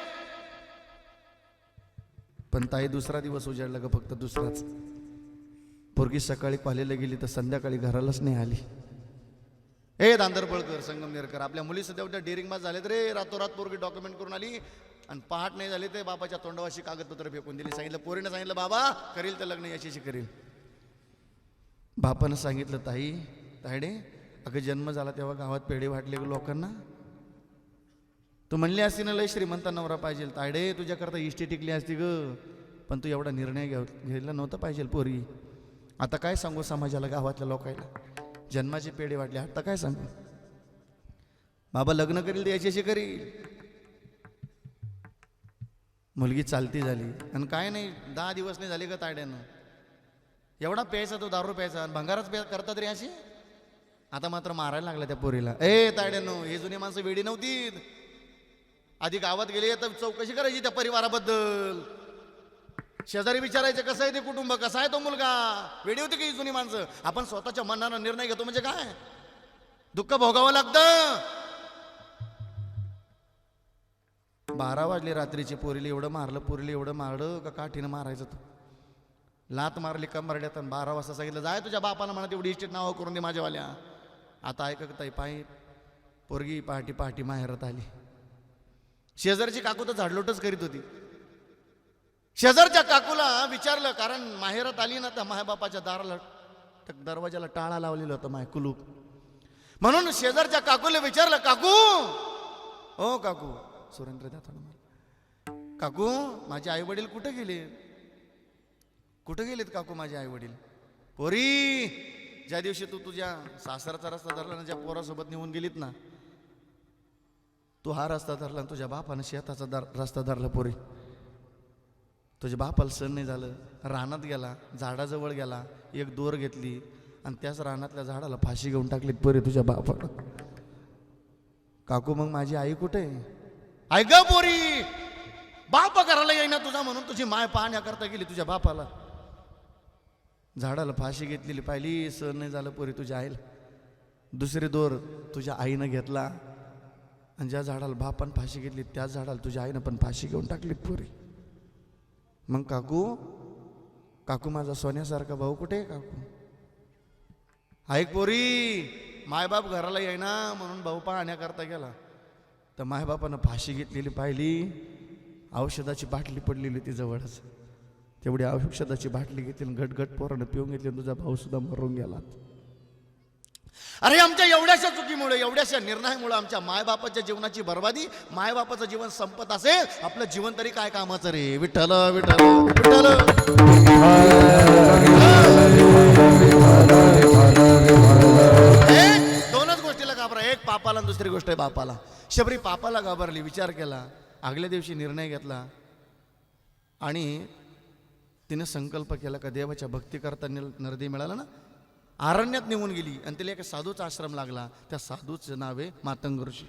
पण ताई दुसरा दिवस उजाडला का फक्त दुसराच. पोरगी सकाळी कॉलेजला गेली तर संध्याकाळी घरालाच नाही आली. ए दांदरपळकर संगमनेरकर, आपल्या मुली सध्या उद्या डेअरिंग झाले रे, रातोरात पोरगी डॉक्युमेंट करून आली आणि पहाट नाही झाली ते बापाच्या तोंडावाशी कागदपत्र फेकून दिली. सांगितलं पोरीनं, सांगितलं बाबा करील तर लग्न याच्याशी करील. बापानं सांगितलं ताई तायडे अगं जन्म झाला तेव्हा गावात पेढे वाटले ग लोकांना, तू म्हणली असती ना लय श्रीमंत नवरा पाहिजे. तायडे तुझ्याकरता इष्टी टिकली असती ग, पण तू एवढा निर्णय घ्यायला नव्हता पाहिजे पोरी. आता काय सांगू समाजाला, गावातल्या लोकांना, जन्माचे पेढे वाटले, आता काय सांगू. बाबा लग्न करील तर याच्याशी करील. मुलगी चालती झाली आणि काय नाही 10 दिवस नाही झाले का तायड्यानं. एवढा प्यायचा तो दारू प्यायचा आणि भंगारच करतात रे अशी. आता मात्र मारायला लागला त्या पोरीला. ए तायड्यानो, हे जुनी माणसं वेडी नव्हती. आधी गावात गेले तर चौकशी करायची त्या परिवाराबद्दल, शेजारी विचारायचे कसं आहे ते कुटुंब, कसा आहे तो मुलगा. वेडी होती की ही जुनी माणसं. आपण स्वतःच्या मनानं निर्णय घेतो म्हणजे काय, दुःख भोगावं लागतं. 12 वाजले रात्रीचे, पोरीला एवढं मारलं, पोरीला एवढं मारलं का काठीनं मारायचं. तो लात मारली कंबरड्यात. 12 वाजता सांगितलं जाय तुझ्या बापाला म्हणा तेवढी इस्टेट नावं करून दे माझ्यावाल्या. आता ऐकत ताई पायी पोरगी पहाटी पहाटी माहेरात आली. शेजारची काकू तर झाडलोटच करीत होती. शेजारच्या काकूला विचारलं, कारण माहेरात आली ना त्या मायबापाच्या दाराला दरवाजाला टाळा लावलेला होता, माय कुलूप. म्हणून शेजारच्या काकूला विचारलं, काकू ओ काकू, सुरेंद्र द्या थोडं मला. काकू माझे आई वडील कुठे गेले, कुठे गेलेत काकू माझे आई वडील. पोरी ज्या दिवशी तू तुझ्या सासराचा रस्ता धरला ना, ज्या पोरासोबत निघून गेलीत ना, तू हा रस्ता धरला, तुझ्या बापानं शेताचा रस्ता धरला. पोरी तुझ्या बापाला सण नाही झालं, रानात गेला, झाडाजवळ गेला, एक दोर घेतली आणि त्याच रानातल्या झाडाला फाशी घेऊन टाकलीत पोरी तुझ्या बापाला. काकू मग माझी आई कुठे. ऐक पोरी, बाप करायला येईना तुझा म्हणून तुझी माय पाहण्याकरता गेली तुझ्या बापाला. झाडाला फाशी घेतलेली पाहिली, सण नाही झालं पोरी तुझ्या आईला. दुसरी दोर तुझ्या आईनं घेतला आणि ज्या झाडाला बापानं फाशी घेतली त्याच झाडाला तुझ्या आईनं पण फाशी घेऊन टाकली पोरी. मग काकू, काकू माझा सोन्यासारखा भाऊ कुठे आहे काकू. ऐक पोरी, मायबाप घराला येईना म्हणून भाऊ पाहण्याकरता गेला, तर मायबापानं फाशी घेतलेली पाहिली. औषधाची बाटली पडलेली ती जवळच, तेवढी औषधाची बाटली घेतली, घटघट पोरानं पिऊन घेतली, तुझा भाऊ सुद्धा मरून गेला. अरे आमच्या एवढ्याशा चुकीमुळे, एवढ्याशा निर्णयामुळे आमच्या मायबापाच्या जीवनाची बर्बादी. मायबापाचं जीवन संपत असेल, आपलं जीवन तरी काय कामाचं रे. विठ्ठल विठ्ठल विठ्ठल. दोनच गोष्टीला घाबरा, एक पापाला आणि दुसरी गोष्ट आहे बापाला. शबरी पापाला घाबरली, विचार केला, आगल्या दिवशी निर्णय घेतला आणि तिने संकल्प केला का देवाच्या भक्ती करता नरदी मिळाला ना, अरण्यात निघून गेली आणि तिला एका साधूचा आश्रम लागला. त्या साधूचं नाव आहे मातंग ऋषी.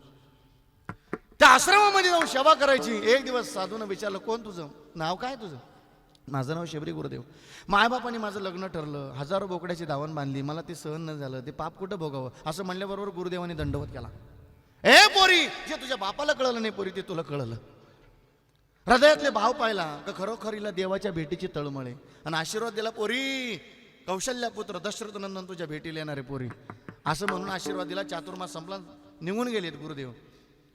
त्या आश्रमामध्ये जाऊन सेवा करायची. एक दिवस साधूनं विचारलं, कोण तुझं नाव, काय तुझं. माझं नाव शबरी गुरुदेव. मायबापाने माझं लग्न ठरलं, 1000 बोकड्याची दावण बांधली, मला ते सहन न झालं, ते पाप कुठं भोगावं. असं म्हणल्याबरोबर गुरुदेवाने दंडवत केला. ए पोरी, जे तुझ्या बापाला कळलं नाही पोरी, ते तुला कळलं. हृदयातले भाव पाहिला का खरोखर हिला देवाच्या भेटीची तळमळ आहे. आणि आशीर्वाद दिला, पोरी कौशल्या पुत्र दशरथ नंदन तुझ्या भेटीला येणारे पोरी, असं म्हणून आशीर्वाद दिला. चातुर्मास संपला, निघून गेलेत गुरुदेव.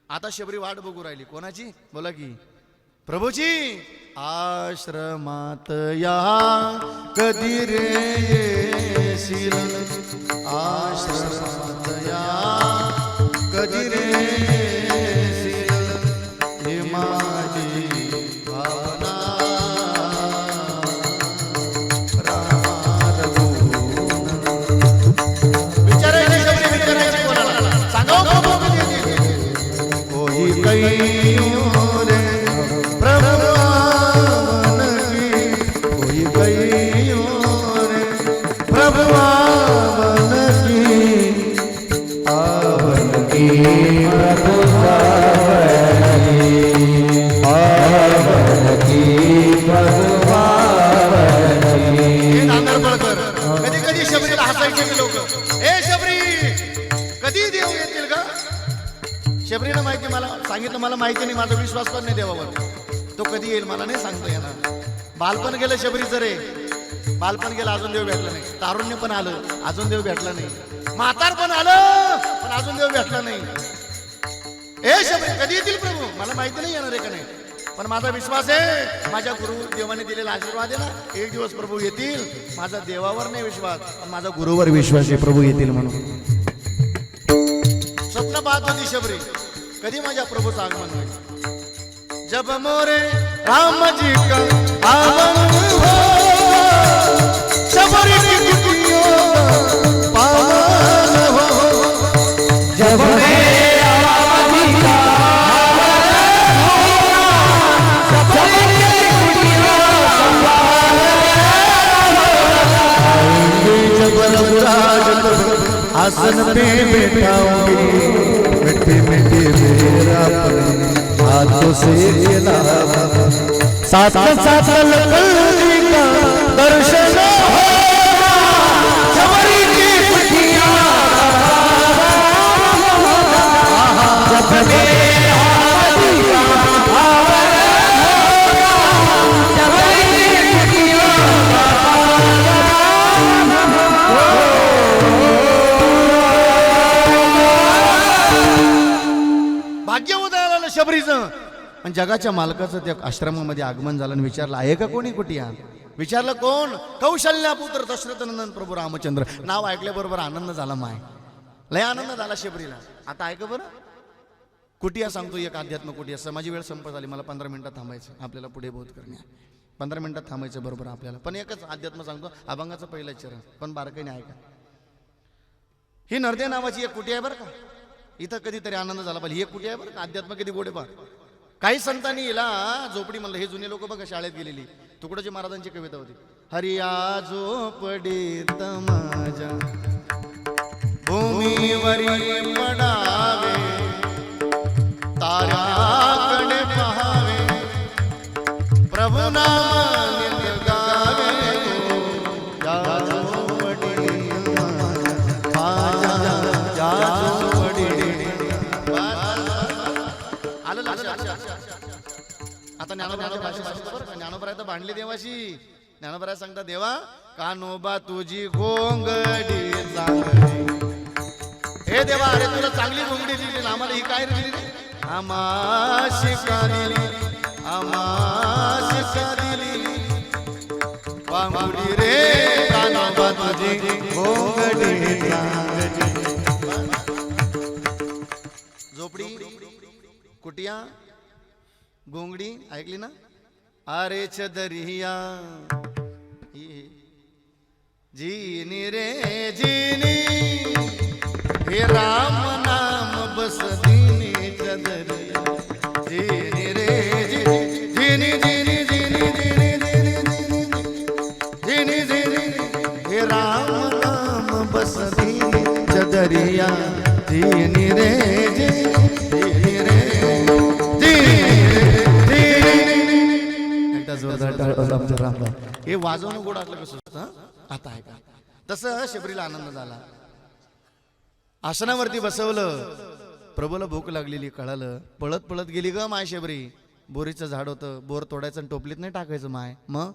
आता शबरी वाट बघू राहिली, कोणाची, बोला की प्रभूची. आश्रमात या कधी रे येशील, आश्रमात या कधी रे येशील, हे माझी भावना विचारायची. शबरी विचारायची कोणाला, सांगा कोई कईयों रे प्रभु आवन की, कोई कईयों रे प्रभु आवन की, आवन की प्रभु आवन की, आवन की प्रभु आवन की. सांगितलं मला माहिती नाही, माझा विश्वास पण नाही देवावर. तो कधी येईल मला नाही सांगता येणार. बालपण गेलं शबरीचं रे, बालपण गेलं अजून देव भेटला नाही. तारुण्य पण आलं अजून देव भेटला नाही. म्हातार पण आलं पण अजून देव भेटला नाही. ए शबरी कधी येतील प्रभू मला माहिती नाही येणार आहे का नाही, पण माझा विश्वास आहे, माझ्या गुरु देवाने दिलेला आशीर्वाद आहे ना, एक दिवस प्रभू येतील. माझा देवावर नाही विश्वास पण माझा गुरुवर विश्वास आहे, प्रभू येतील म्हणून. स्वप्न पाहत होती शबरी कधी माझ्या प्रभूचं आगमन होईल. जब मोरे राम जी का आगमन हो, शबरी की कुटियों पावन हो. जब मेरे राम जी का आगमन हो, सबके कुटियों जब रघुराज आसन पे बैठाऊंगी, मिट्टी मिट्टी मेरा हाथों से खिलावा. साथ साथ लखनऊ का दर्शन हो, शबरी की कुटिया. जब मेरे राम जी का आगमन हो, सबके कुटियों भाग्य उदयाला आलं शबरीचं. आणि जगाच्या मालकाचं त्या आश्रमामध्ये आगमन झालं आणि विचारलं आहे का कोणी कुटिया. विचारलं कोण, कौशल्या पुत्र दशरथनंदन प्रभू रामचंद्र. नाव ऐकल्याबरोबर आनंद झाला माय, लय आनंद झाला शबरीला. आता ऐका बरं कुटिया सांगतो, एक अध्यात्म कुटिया. माझी वेळ संपत आली, मला 15 मिनिटात थांबायचं, आपल्याला पुढे बोध करणे. 15 मिनिटात थांबायचं बरोबर आपल्याला. पण एकच अध्यात्म सांगतो, अभंगाचं पहिलं चरण पण बारकाईने ऐका. ही नरदे नावाची एक कुटिया आहे बरं का. इथं कधीतरी आनंद झाला पाहिजे. ही एक कुटिया आहे बरं का. अध्यात्म कधी गोडे पा. काही संतांनी हिला झोपडी म्हणलं. हे जुने लोक बघा शाळेत गेलेली. तुकडोजी महाराजांची कविता होती. हरिया झोपडीत माझ्या भूमीवरी पडावे, ताऱ्याकडे पहावे, प्रभु नाम नित्य गावे. या झोपडीत माझ्या, या झोपडीत. आलं लक्षात. आता ज्ञानोबाच्या भाषेत सांगतो बरं का. ज्ञानोबराय तर भांडली देवाशी. ज्ञानोबराय सांगता, देवा कानोबा तुझी घोंगडी चांगली. हे देवा, अरे तुला चांगली घोंगडी दिली ना, आम्हाला ही काय दिली. आमाशी का दिली, आमाशी का दिली बांगडी रे, कानोबा तुझी घोंगडी चांगली. झोपडी, कुटिया, घोंगडी ऐकली ना. अरे छदरिया जीनी रे जीनी, हे राम नाम बस दीनी छदरिया. जीनी रे जीनी, जीनी जीनी जीनी जीनी जीनी जीनी, हे राम नाम बस दीनी छदरिया. जीनी रे जीनी रे हे वाजवणं गोड असलं कसं. आता आहे का. तसं शबरीला आनंद झाला. आसनावरती बसवलं. प्रभूला भूक लागलेली कळालं. पळत पळत गेली ग माय शबरी. बोरीचं झाड होतं, बोर तोडायचं आणि टोपलीत नाही टाकायचं माय. मग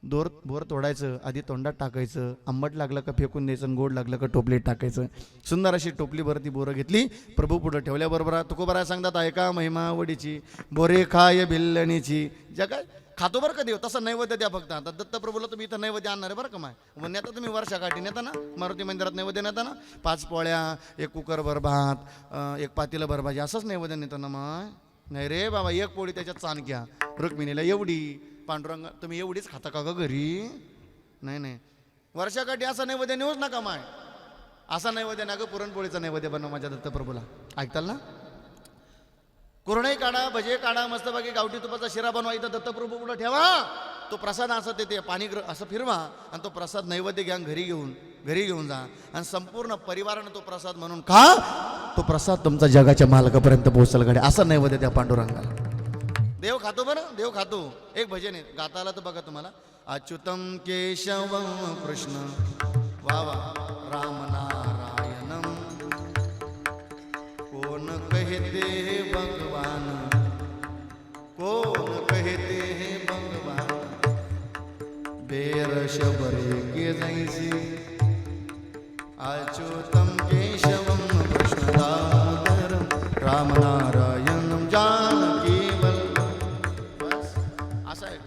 बोर तोडायचं, आधी तोंडात टाकायचं, आंबट लागलं का फेकून द्यायचं, गोड लागलं का टोपलीत टाकायचं. सुंदर अशी टोपलीभर ती बोरं घेतली. प्रभू पुढं ठेवल्याबरोबर तुकोबराय सांगतात, ऐका महिमा वडीची, बोरे खाय भिल्लणीची. जगा खातो बरं का देव, तसं नैवेद्य द्या फक्त. आता दत्तप्रभूला तुम्ही इथं नैवेद्य आणणार आहे बरं का माय. मग नेता तुम्ही वर्षाकाठी नेता ना, मारुती मंदिरात नैवेद्य नेता ना. 5 पोळ्या, 1 कुकरभर भात, 1 पातेलं भर भाजी, असंच नैवेद्य नेता ना माय. नाही रे बाबा, 1 पोळी त्याच्यात चाण घ्या. रुक्मिणीला एवढी, पांडुरंग तुम्ही एवढीच खाता का ग घरी. नाही नाही, वर्षाकाठी असा नैवेद्य नेऊच नका माय. असा नैवेद्य ना ग, पुरणपोळीचा नैवेद्य बनवा माझ्या दत्तप्रभूला. ऐकताल ना. कुरणाई काढा, भजे काढा, मस्तपैकी गावठी तुपाचा शिरा बनवा, इथं दत्तप्रभू पुढं ठेवा. तो प्रसाद असं ते पाणी असं फिरवा आणि तो प्रसाद नैवेद्य घ्या, घरी घेऊन जा आणि संपूर्ण परिवारानं तो प्रसाद म्हणून खा. तो प्रसाद तुमचा जगाच्या मालकापर्यंत पोहोचल गड्या. असं नैवेद्य त्या पांडुरंगाला. देव खातो बरं, देव खातो. एक भजन आहे, गाता आला तर बघा तुम्हाला. अच्युतम केशवम कृष्ण वा वा राम नारायणम, कोण कहते भगवान शबरे के जैसी अच्युतं केशवं कृष्णदामोदरं रामनारायणं जानकीवल्लभं. बस असं आहे.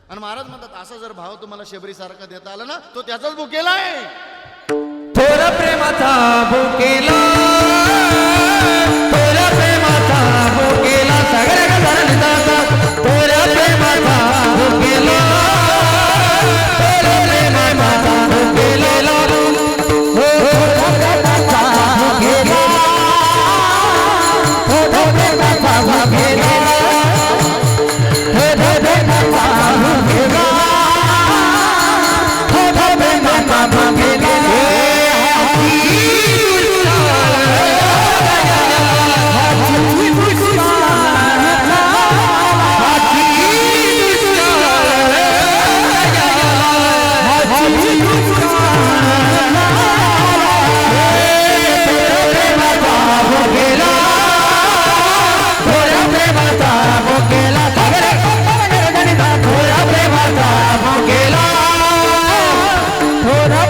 आणि महाराज म्हणतात असा जर भाव तुम्हाला शबरी सारखा देता आला ना तो त्याचाच भुकेला आहे. थोर प्रेमाचा भुकेला, थोर प्रेमाचा भुकेला, सगळ्या गजानन जातात. थोर प्रेमाचा भुकेला, थोर प्रेमाचा भुकेला, हो प्रेमाचा भुकेला, हो प्रेमाचा भुकेला, हो प्रेमाचा भुकेला, हो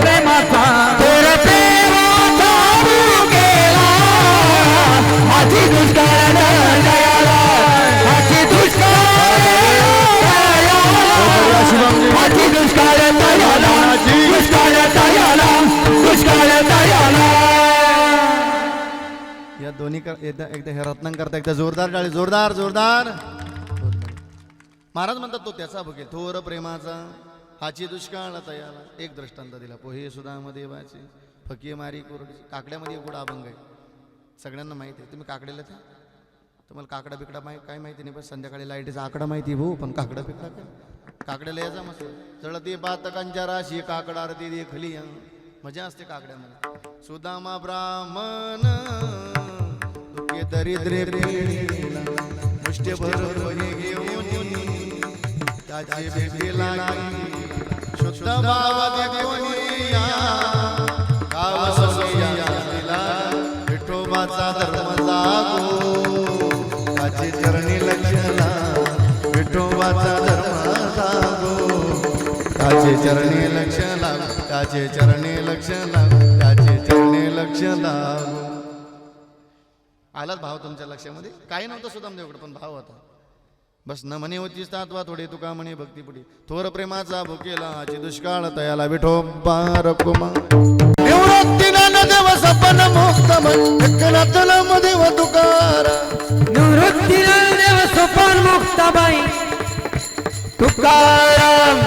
प्रेमाचा भुकेला. या दोन्ही एकदा एकदा हे रत्नांग करता एकदा जोरदार टाळी, जोरदार जोरदार. महाराज म्हणतात तो त्याचा भुकेल थोर प्रेमाचा हाची दुष्काळ तयाला. एक दृष्टांत दिला पोहे सुदाम देवाचे फकीये मारी कोरडी. काकड्यामध्ये गुड अभंग आहे, सगळ्यांना माहिती आहे. तुम्ही काकड्याला त्या तुम्हाला काकडा बिकडा काय माहिती नाही, पण संध्याकाळी लाईटीचा आकडा माहिती भाऊ, पण काकडा बिकडा काय काकड्याला याचा मस्त चढती पातकांच्या राशी काकडा आरती देखली मजा असते काकड्यामध्ये. सुदामा ब्राह्मण दुखे दरिद्रे मुष्टीभर वही घेऊन त्याची भेटीला शुद्ध भाव देऊन या गाव सोयीला विठोबाचा धर्म जागो त्याचे चरणी लक्ष लाग. विठोबाचा धर्म जागो त्याचे चरणी लक्ष लाग, त्याचे चरणी लक्ष लाग, त्याचे चरणी लक्ष लागो. आलाच भाव तुमच्या लक्षामध्ये. काही नव्हतं सुदामदेवकडे पण भाव होता. बस न म्हणे होतीस तात्वा थोडे तुका म्हणे भक्ती पुढे. थोर प्रेमाचा भुकेला हाची दुष्काळ तयाला विठोबा रकुमा. निवृत्तीनं देव सपन मुक्त मन देव तुकारा. निवृत्तीनं देव सपन मुक्त बाई तुकाराम.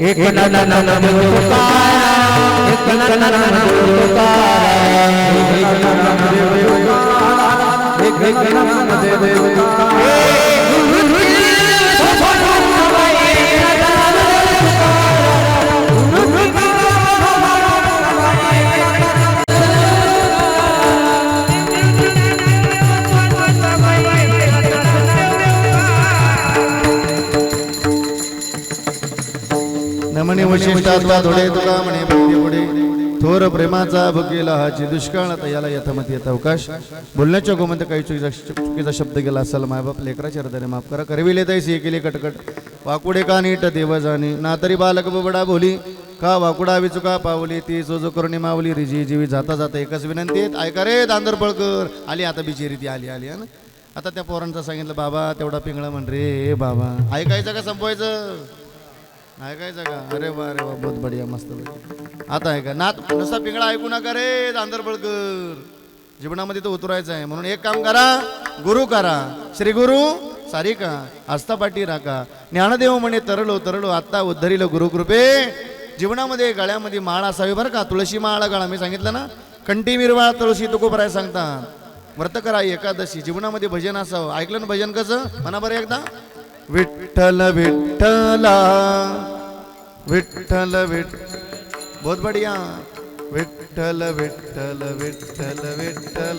एक नन तुकाराम, एक नन तुकाराम, एक नन म्हणे वशिष्ठातला थोडे तुका म्हणे भक्ती पुढे. थोर प्रेमाचा भुकेला हाची दुष्काळ तयाला यथामती येत अवकाश. बोलण्याच्या गोमध्ये काही चुकीचा शब्द गेला असेल मायबाप लेकराच्या हृदयाने माफ करा. करविले तैसी केले कटकट वाकुडे का नीट देव जाणे ना तरी बालक बुबडा बोली का वाकुडा विचुका पावली ती सोजो करुणी मावली रिजी जीवी जाता जाता एकच विनंती ऐका रे दांदरपळकर. आली आता बिचारी ती आली आली ना. आता त्या पोरांचं सांगितलं बाबा तेवढा पिंगळा म्हण रे बाबा. ऐकायचं का संपवायचं? ऐकायचं का? अरे वा बहुत बढिया मस्त. आता ऐका नात नसा पिंगळा ऐकू नका रे दांदरपळकर. जीवनामध्ये तो उतरायचं आहे म्हणून एक काम करा, गुरु करा. श्री गुरु सारिका आस्थापाठी राखा. ज्ञानदेव म्हणे तरलो तरलो आत्ता उद्धरिलो गुरुकृपे. जीवनामध्ये गळ्यामध्ये माळ असावी बरं का. तुळशी माळ गळा मी सांगितलं ना. कंठी मिरवाळ तुळशी तुकोबराय सांगतात. व्रत करा एकादशी. जीवनामध्ये भजन असावं. ऐकलं ना भजन कसं म्हणा बरं एकदा. विठ्ठल विठ्ठला विठ्ठल बहुत बढ़िया. विठ्ठल विठ्ठल विठ्ठल विठ्ठल.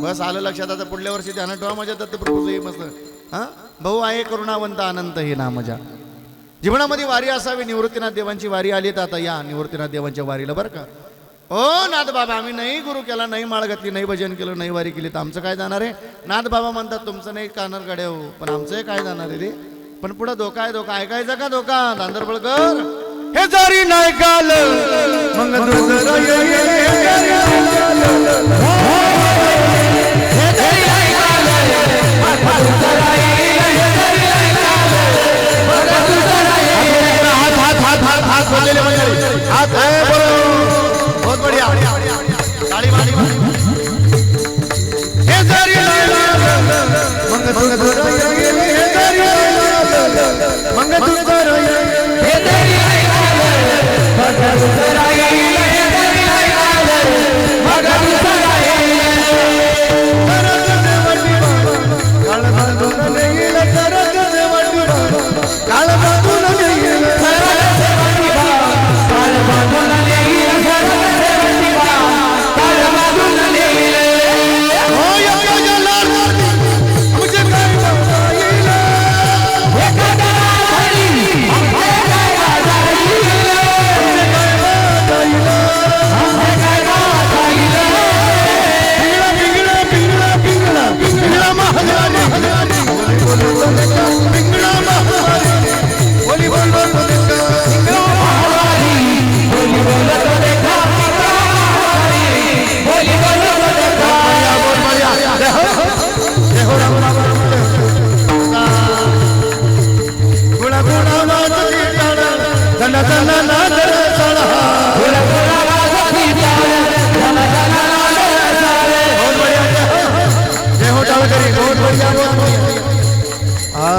बस आलं लक्षात. आता पुढल्या वर्षी ध्यानात ठेवा माझ्या दत्तप्रभूचं मस्त. हा भाऊ आहे करुणावंत आनंद ही ना मजा. जीवनामध्ये वारी असावी. निवृत्तीनाथ देवांची वारी आली तर आता या निवृत्तीनाथ देवांच्या वारीला बरं का. ओ नाथ बाबा आम्ही नाही गुरु केला, नाही माळ घातली, नाही भजन केलं, नाही वारी केली तर आमचं काय जाणार आहे. नाथ बाबा म्हणतात तुमचं नाही कानर गाड्या हो पण आमचं काय जाणार आहे रे. पण पुढे धोका आहे, धोका ऐकायचा का धोका? धांदरबळकर हे जरी नाही काल मग दुसरं हात बोललेले मंडळी, हात आहे बरोबर, बहुत बढिया, ताळी मारी. हे जरी मग दुसरं मग दुसरं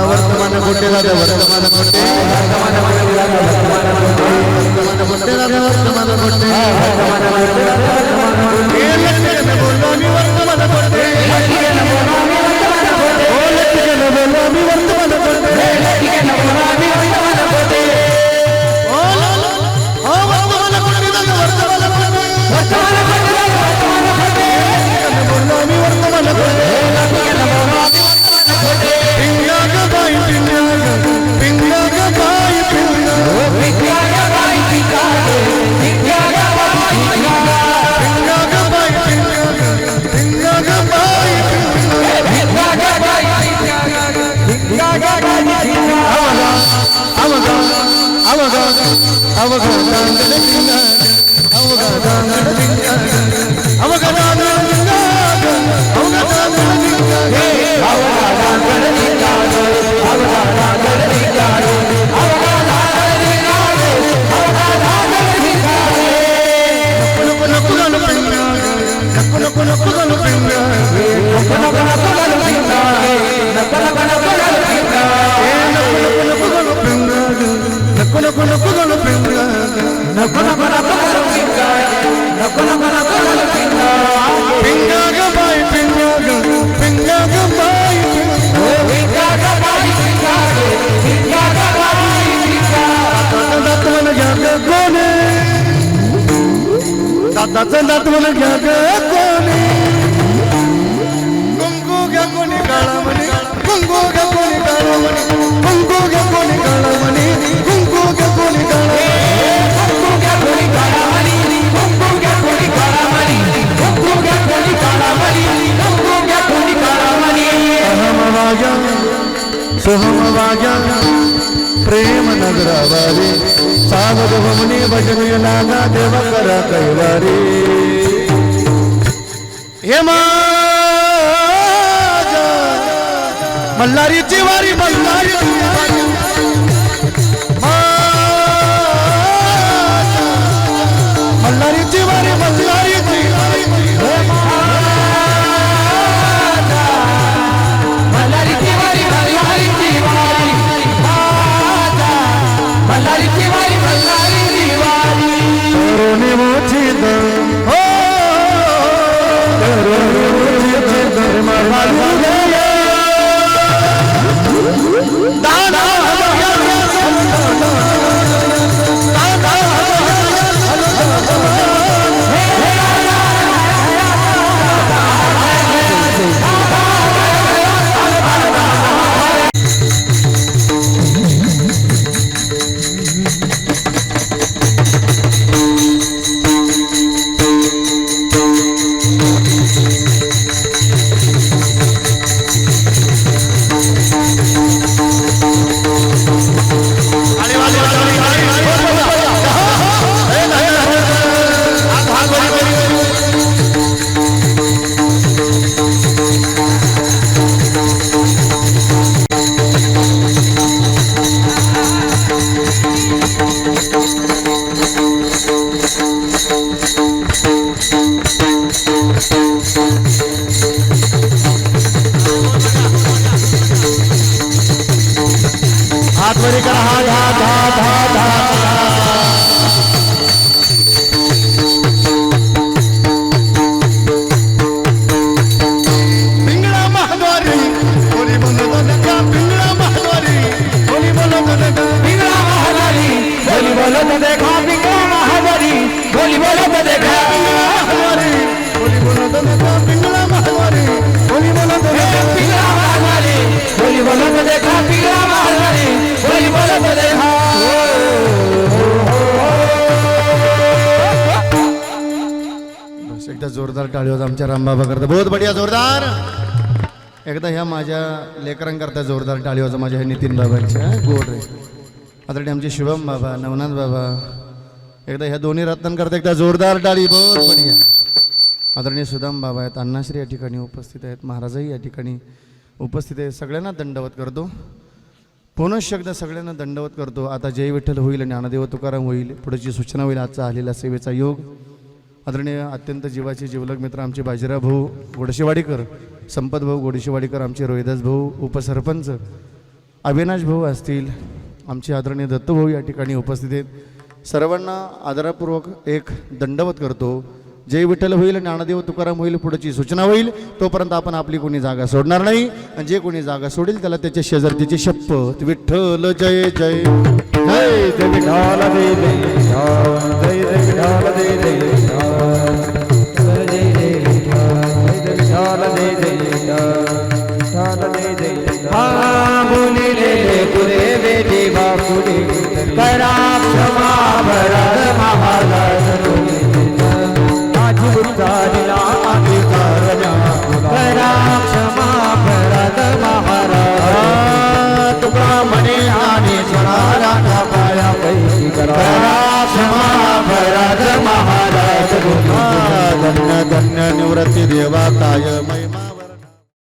वर्तमान कोटे राजा वर्तमान कोटे वर्तमान दात मला घ्या ग कोणी कुंकू घ्या कोणी काळा म्हणे कुंकू घ्या कोणी काळा म्हणे कुंकू घ्या कोणी काळा म्हणे कुंकू घ्या कोणी काळा कुंकू घ्या कोणी काळा म्हणे कुंकू घ्या कोणी काळा म्हणे कुंकू घ्या कोणी काळा म्हणे कुंकू घ्या कोणी काळा म्हणे अहम वाजा सोहम वाजा प्रेम नगरावारी सावध भमनी भजन नाना देव करा कैवारी हे माझा मल्हारीची वारी मल्हारी मल्हारीची वारी मल्हारीची मल्हारीची वारी मल्हारीची वारी मल्हारीची वारी मल्हारीची वारी तरुणी मोठी हो तरुणी मोठी दादा हात वरी करा हात हात हात हात हात पिंगळा महाद्वारी कोणी बोलत नका पिंगळा महाद्वारी कोणी बोलत नका पिंगळा महाद्वारी बोली बोलत देखा पिंगळा महाद्वारी बोली बोलत देखा कोणी बोलत नका पिंगळा महाद्वारी कोणी बोलत नका पिंगळा महाद्वारी बोली बोलत देखा पिंगळा महाद्वारी बोली बोलत देखा बस एकदा जोरदार टाळी होत आमच्या रामबाबा करता बहुत बढिया जोरदार एकदा ह्या माझ्या लेकरांकरता जोरदार टाळी होता माझ्या ह्या नितीन बाबांच्या गोड रे आता आमचे शुभम बाबा नवनाथ बाबा एकदा ह्या दोन्ही रत्नांकरता एकदा जोरदार टाळी बहुत बढिया आदरणीय सुदाम बाबा आहेत अण्णाश्री या ठिकाणी उपस्थित आहेत महाराजही या ठिकाणी उपस्थित आहेत सगळ्यांना दंडवत करतो पुनश्च एकदा सगळ्यांना दंडवत करतो आता जय विठ्ठल होईल ज्ञानदेव तुकाराम होईल पुढची सूचना होईल आजचा आलेला सेवेचा योग आदरणीय अत्यंत जीवाचे जीवलग मित्र आमचे बाजीराव भाऊ गोडशेवाडीकर संपत भाऊ गोडशेवाडीकर आमचे रोहिदास भाऊ उपसरपंच अविनाश भाऊ असतील आमचे आदरणीय दत्तभाऊ या ठिकाणी उपस्थित आहेत सर्वांना आदरपूर्वक एक दंडवत करतो जय विठ्ठल होईल ज्ञानदेव तुकाराम होईल पुढची सूचना होईल तोपर्यंत आपण आपली कोणी जागा सोडणार नाही आणि जे कोणी जागा सोडेल त्याला त्याच्या शेजारतीची शपथ विठ्ठल जय जय जय जय विठाल जय जय जय जय विठाल जय जय जय जय विठाल जय जय विठाल जय जय हा बोलिले पुरे वेदी बापुरे करा क्षमा भरत महाराज माझी बुद्धारीला अधिकारना करा क्षमा भरत महाराज तुका म्हणे आणि स्वराला पाया पैकी करा क्षमा भरत महाराज धन्य धन्य निवृत्ती देवा काय महिमा